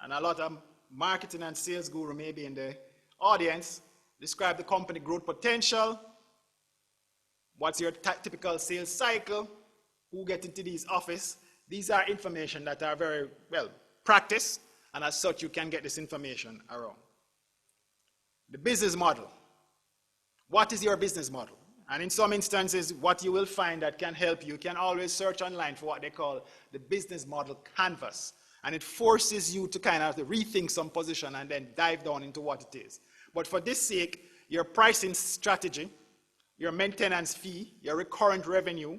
and a lot of marketing and sales guru may be in the audience. Describe the company growth potential. What's your typical sales cycle? Who get into these office? These are information that are very well practiced, and as such you can get this information around. The business model. What is your business model? And in some instances, what you will find that can help you can always search online for what they call the business model canvas. And it forces you to kind of rethink some position and then dive down into what it is. But for this sake, your pricing strategy, your maintenance fee, your recurrent revenue,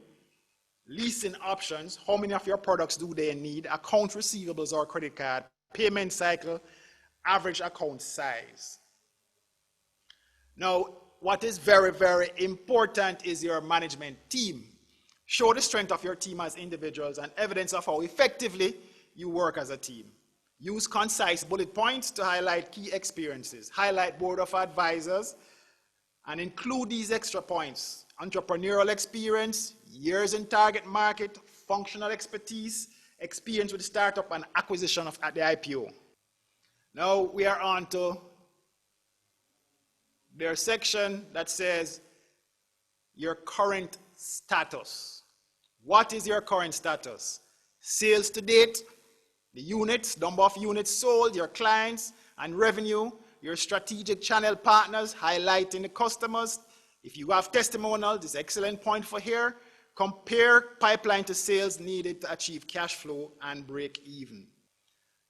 leasing options, how many of your products do they need, account receivables or credit card, payment cycle, average account size. Now, what is very, very important is your management team. Show the strength of your team as individuals and evidence of how effectively you work as a team. Use concise bullet points to highlight key experiences. Highlight board of advisors and include these extra points. Entrepreneurial experience, years in target market, functional expertise, experience with startup and acquisition at the IPO. Now we are on to their section that says your current status. What is your current status? Sales to date, the units, number of units sold, your clients and revenue, your strategic channel partners, highlighting the customers. If you have testimonials, this is an excellent point for here. Compare pipeline to sales needed to achieve cash flow and break even.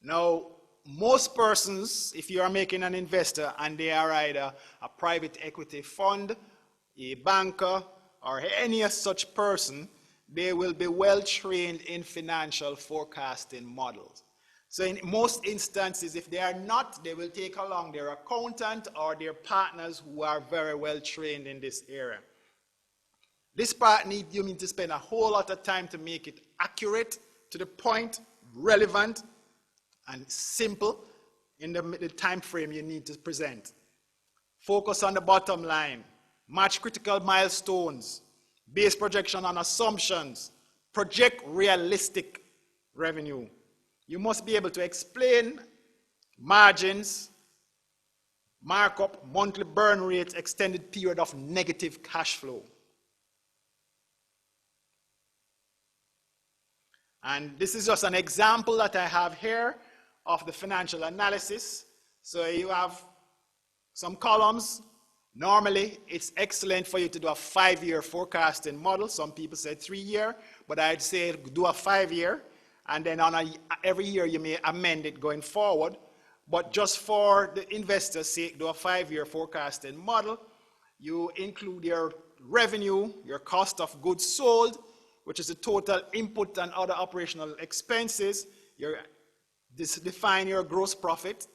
Now, most persons, if you are making an investor and they are either a private equity fund, a banker, or any such person, they will be well trained in financial forecasting models. So in most instances, if they are not, they will take along their accountant or their partners who are very well trained in this area. This part you need to spend a whole lot of time to make it accurate, to the point, relevant, and simple in the time frame you need to present. Focus on the bottom line. Match critical milestones. Base projection on assumptions. Project realistic revenue. You must be able to explain margins, markup, monthly burn rates, extended period of negative cash flow. And this is just an example that I have here of the financial analysis. So you have some columns. Normally, it's excellent for you to do a 5-year forecasting model. Some people say 3-year, but I'd say do a 5-year. And then every year you may amend it going forward. But just for the investor's sake, do a 5-year forecasting model. You include your revenue, your cost of goods sold, which is the total input and other operational expenses. Define your gross profit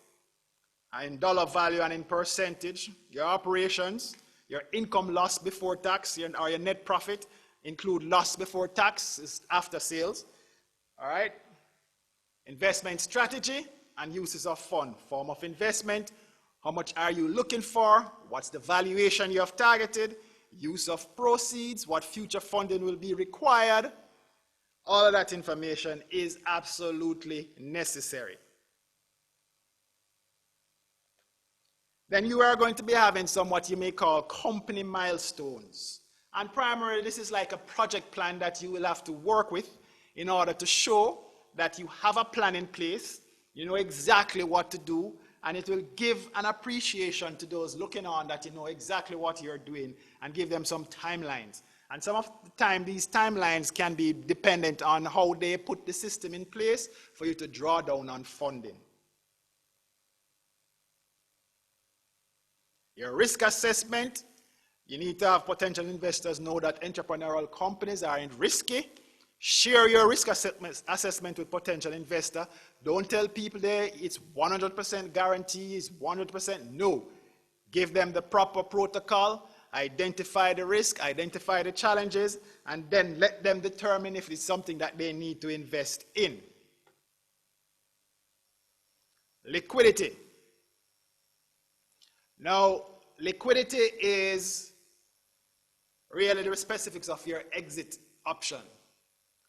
in dollar value and in percentage. Your operations, your income loss before tax, or your net profit, include loss before tax after sales. All right. Investment strategy and uses of fund. Form of investment. How much are you looking for? What's the valuation you have targeted? Use of proceeds. What future funding will be required? All of that information is absolutely necessary. Then you are going to be having some what you may call company milestones. And primarily this is like a project plan that you will have to work with in order to show that you have a plan in place, you know exactly what to do, and it will give an appreciation to those looking on that you know exactly what you're doing and give them some timelines. And some of the time these timelines can be dependent on how they put the system in place for you to draw down on funding. Your risk assessment, you need to have potential investors know that entrepreneurial companies are risky. Share your risk assessment with potential investor. Don't tell people there it's 100% guarantee, it's 100%. No. Give them the proper protocol, identify the risk, identify the challenges, and then let them determine if it's something that they need to invest in. Liquidity. Now, liquidity is really the specifics of your exit option.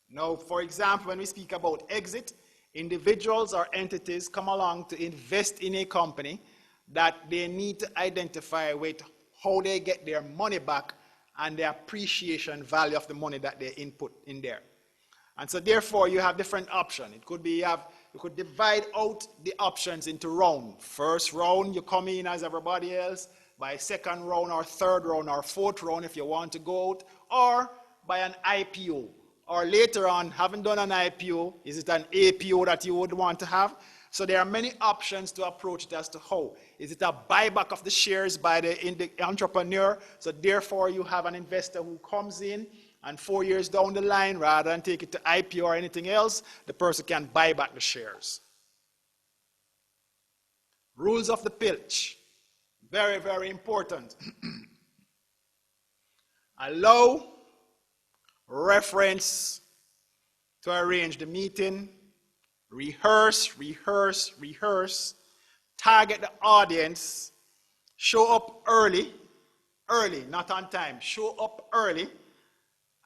Now, for example, when we speak about exit, individuals or entities come along to invest in a company that they need to identify with how they get their money back and the appreciation value of the money that they input in there. And so therefore you have different options. It could be you could divide out the options into rounds. First round, you come in as everybody else. By second round or third round or fourth round if you want to go out, or by an IPO. Or later on, having done an IPO, is it an APO that you would want to have? So there are many options to approach it as to how. Is it a buyback of the shares by the entrepreneur? So therefore you have an investor who comes in and 4 years down the line, rather than take it to IPO or anything else, the person can buy back the shares. Rules of the pitch. Very, very important. Allow reference to arrange the meeting. Rehearse, rehearse, rehearse. Target the audience. Show up early, not on time. Show up early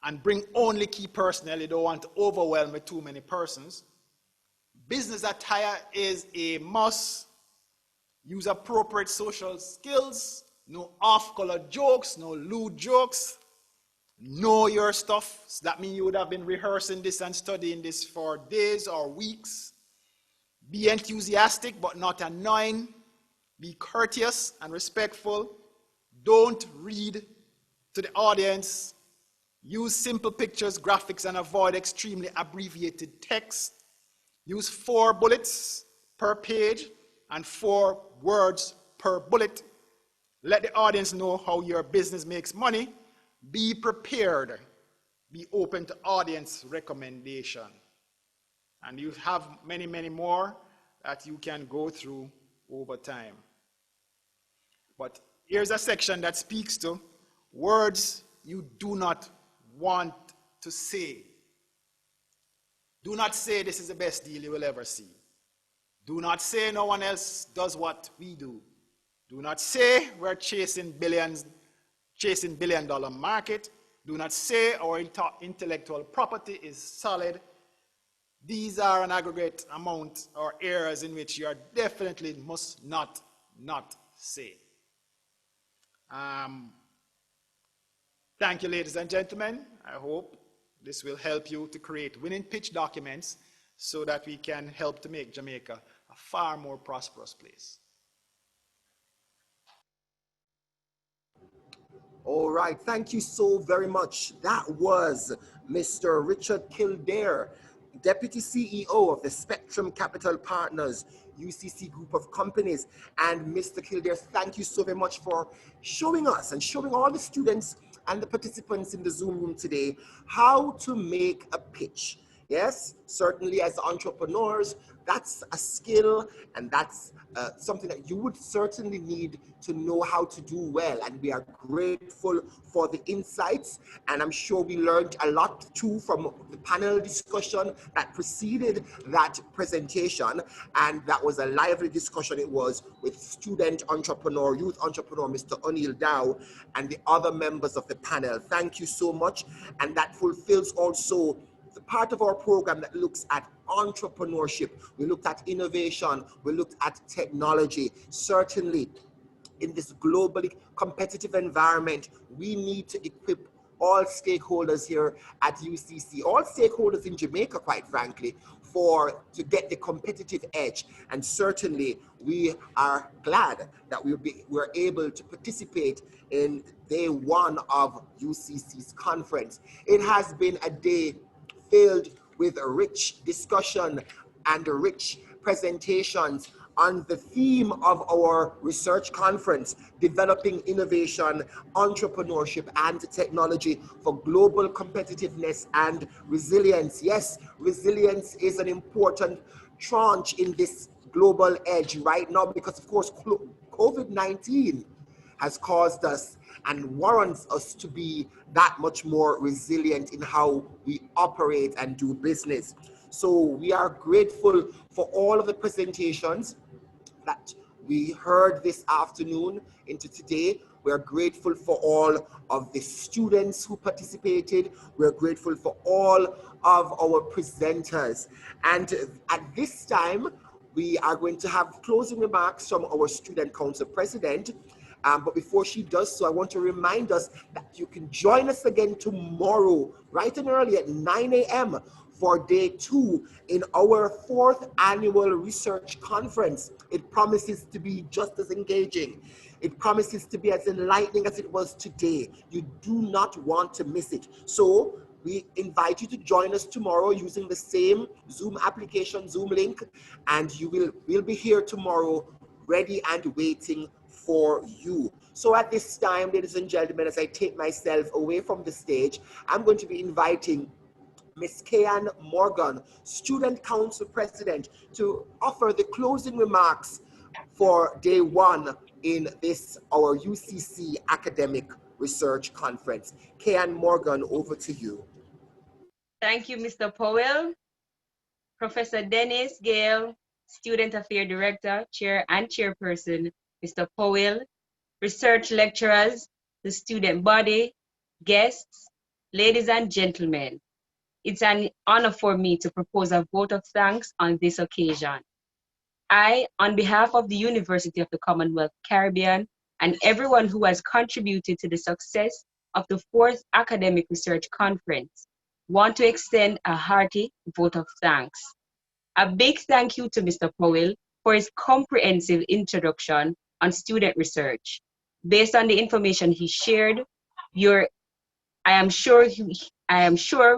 and bring only key personnel. You don't want to overwhelm with too many persons. Business attire is a must. Use appropriate social skills. No off-color jokes, no lewd jokes. Know your stuff. So that means you would have been rehearsing this and studying this for days or weeks. Be enthusiastic but not annoying. Be courteous and respectful. Don't read to the audience. Use simple pictures, graphics, and avoid extremely abbreviated text. Use 4 bullets per page and 4 words per bullet. Let the audience know how your business makes money. Be prepared. Be open to audience recommendation. And you have many, many more that you can go through over time. But here's a section that speaks to words you do not want to say. Do not say this is the best deal you will ever see. Do not say no one else does what we do. Do not say we're chasing billion-dollar market. Do not say our intellectual property is solid. These are an aggregate amount or areas in which you are definitely must not say. Thank you, ladies and gentlemen. I hope this will help you to create winning pitch documents so that we can help to make Jamaica a far more prosperous place. All right, thank you so very much. That was Mr. Richard Kildare, Deputy CEO of the Spectrum Capital Partners, UCC group of companies. And Mr. Kildare, thank you so very much for showing us and showing all the students and the participants in the Zoom room today how to make a pitch. Yes, certainly as entrepreneurs, that's a skill and that's something that you would certainly need to know how to do well. And we are grateful for the insights. And I'm sure we learned a lot too from the panel discussion that preceded that presentation. And that was a lively discussion it was with student entrepreneur, youth entrepreneur, Mr. O'Neill Dow, and the other members of the panel. Thank you so much. And that fulfills also the part of our program that looks at entrepreneurship. We looked at innovation, we looked at technology. Certainly, in this globally competitive environment, we need to equip all stakeholders here at UCC, all stakeholders in Jamaica, quite frankly, to get the competitive edge. And certainly, we are glad that we're able to participate in day one of UCC's conference. It has been a day filled with a rich discussion and rich presentations on the theme of our research conference, developing innovation, entrepreneurship, and technology for global competitiveness and resilience. Yes, resilience is an important tranche in this global edge right now because, of course, COVID-19 has caused us and warrants us to be that much more resilient in how we operate and do business. So we are grateful for all of the presentations that we heard this afternoon into today. We're grateful for all of the students who participated. We're grateful for all of our presenters. And at this time, we are going to have closing remarks from our Student Council President. But before she does so, I want to remind us that you can join us again tomorrow, bright and early at 9 a.m. for day 2 in our 4th annual research conference. It promises to be just as engaging. It promises to be as enlightening as it was today. You do not want to miss it. So we invite you to join us tomorrow using the same Zoom application, Zoom link, and we'll be here tomorrow ready and waiting for you. So at this time, ladies and gentlemen, as I take myself away from the stage, I'm going to be inviting Ms. Kayan Morgan, Student Council President, to offer the closing remarks for day 1 in this, our UCC Academic Research Conference. Kayan Morgan, over to you. Thank you, Mr. Powell. Professor Dennis Gale, Student Affairs Director, Chair and Chairperson, Mr. Powell, research lecturers, the student body, guests, ladies and gentlemen. It's an honor for me to propose a vote of thanks on this occasion. I, on behalf of the University of the Commonwealth Caribbean and everyone who has contributed to the success of the 4th Academic Research Conference, want to extend a hearty vote of thanks. A big thank you to Mr. Powell for his comprehensive introduction on student research. Based on the information he shared, I am sure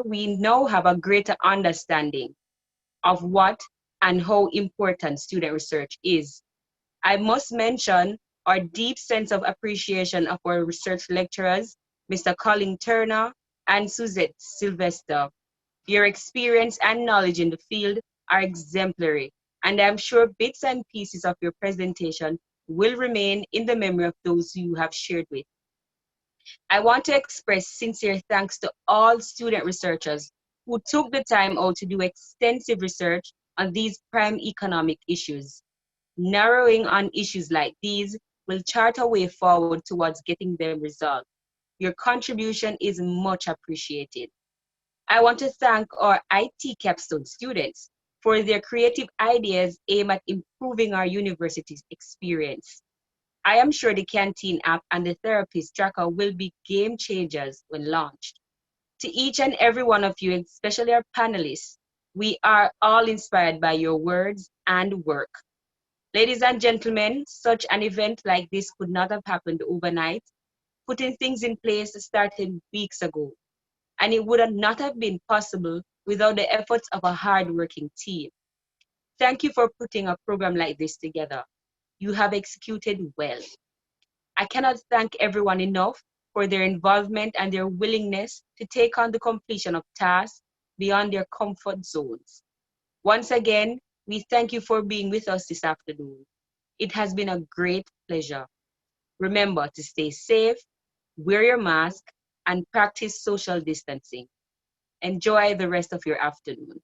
we now have a greater understanding of what and how important student research is. I must mention our deep sense of appreciation of our research lecturers, Mr. Colin Turner and Suzette Sylvester. Your experience and knowledge in the field are exemplary, and I'm sure bits and pieces of your presentation will remain in the memory of those you have shared with. I want to express sincere thanks to all student researchers who took the time out to do extensive research on these prime economic issues. Narrowing on issues like these will chart a way forward towards getting them resolved. Your contribution is much appreciated. I want to thank our IT capstone students for their creative ideas aimed at improving our university's experience. I am sure the Canteen app and the Therapist Tracker will be game changers when launched. To each and every one of you, especially our panelists, we are all inspired by your words and work. Ladies and gentlemen, such an event like this could not have happened overnight. Putting things in place started weeks ago, and it would not have been possible without the efforts of a hardworking team. Thank you for putting a program like this together. You have executed well. I cannot thank everyone enough for their involvement and their willingness to take on the completion of tasks beyond their comfort zones. Once again, we thank you for being with us this afternoon. It has been a great pleasure. Remember to stay safe, wear your mask, and practice social distancing. Enjoy the rest of your afternoon.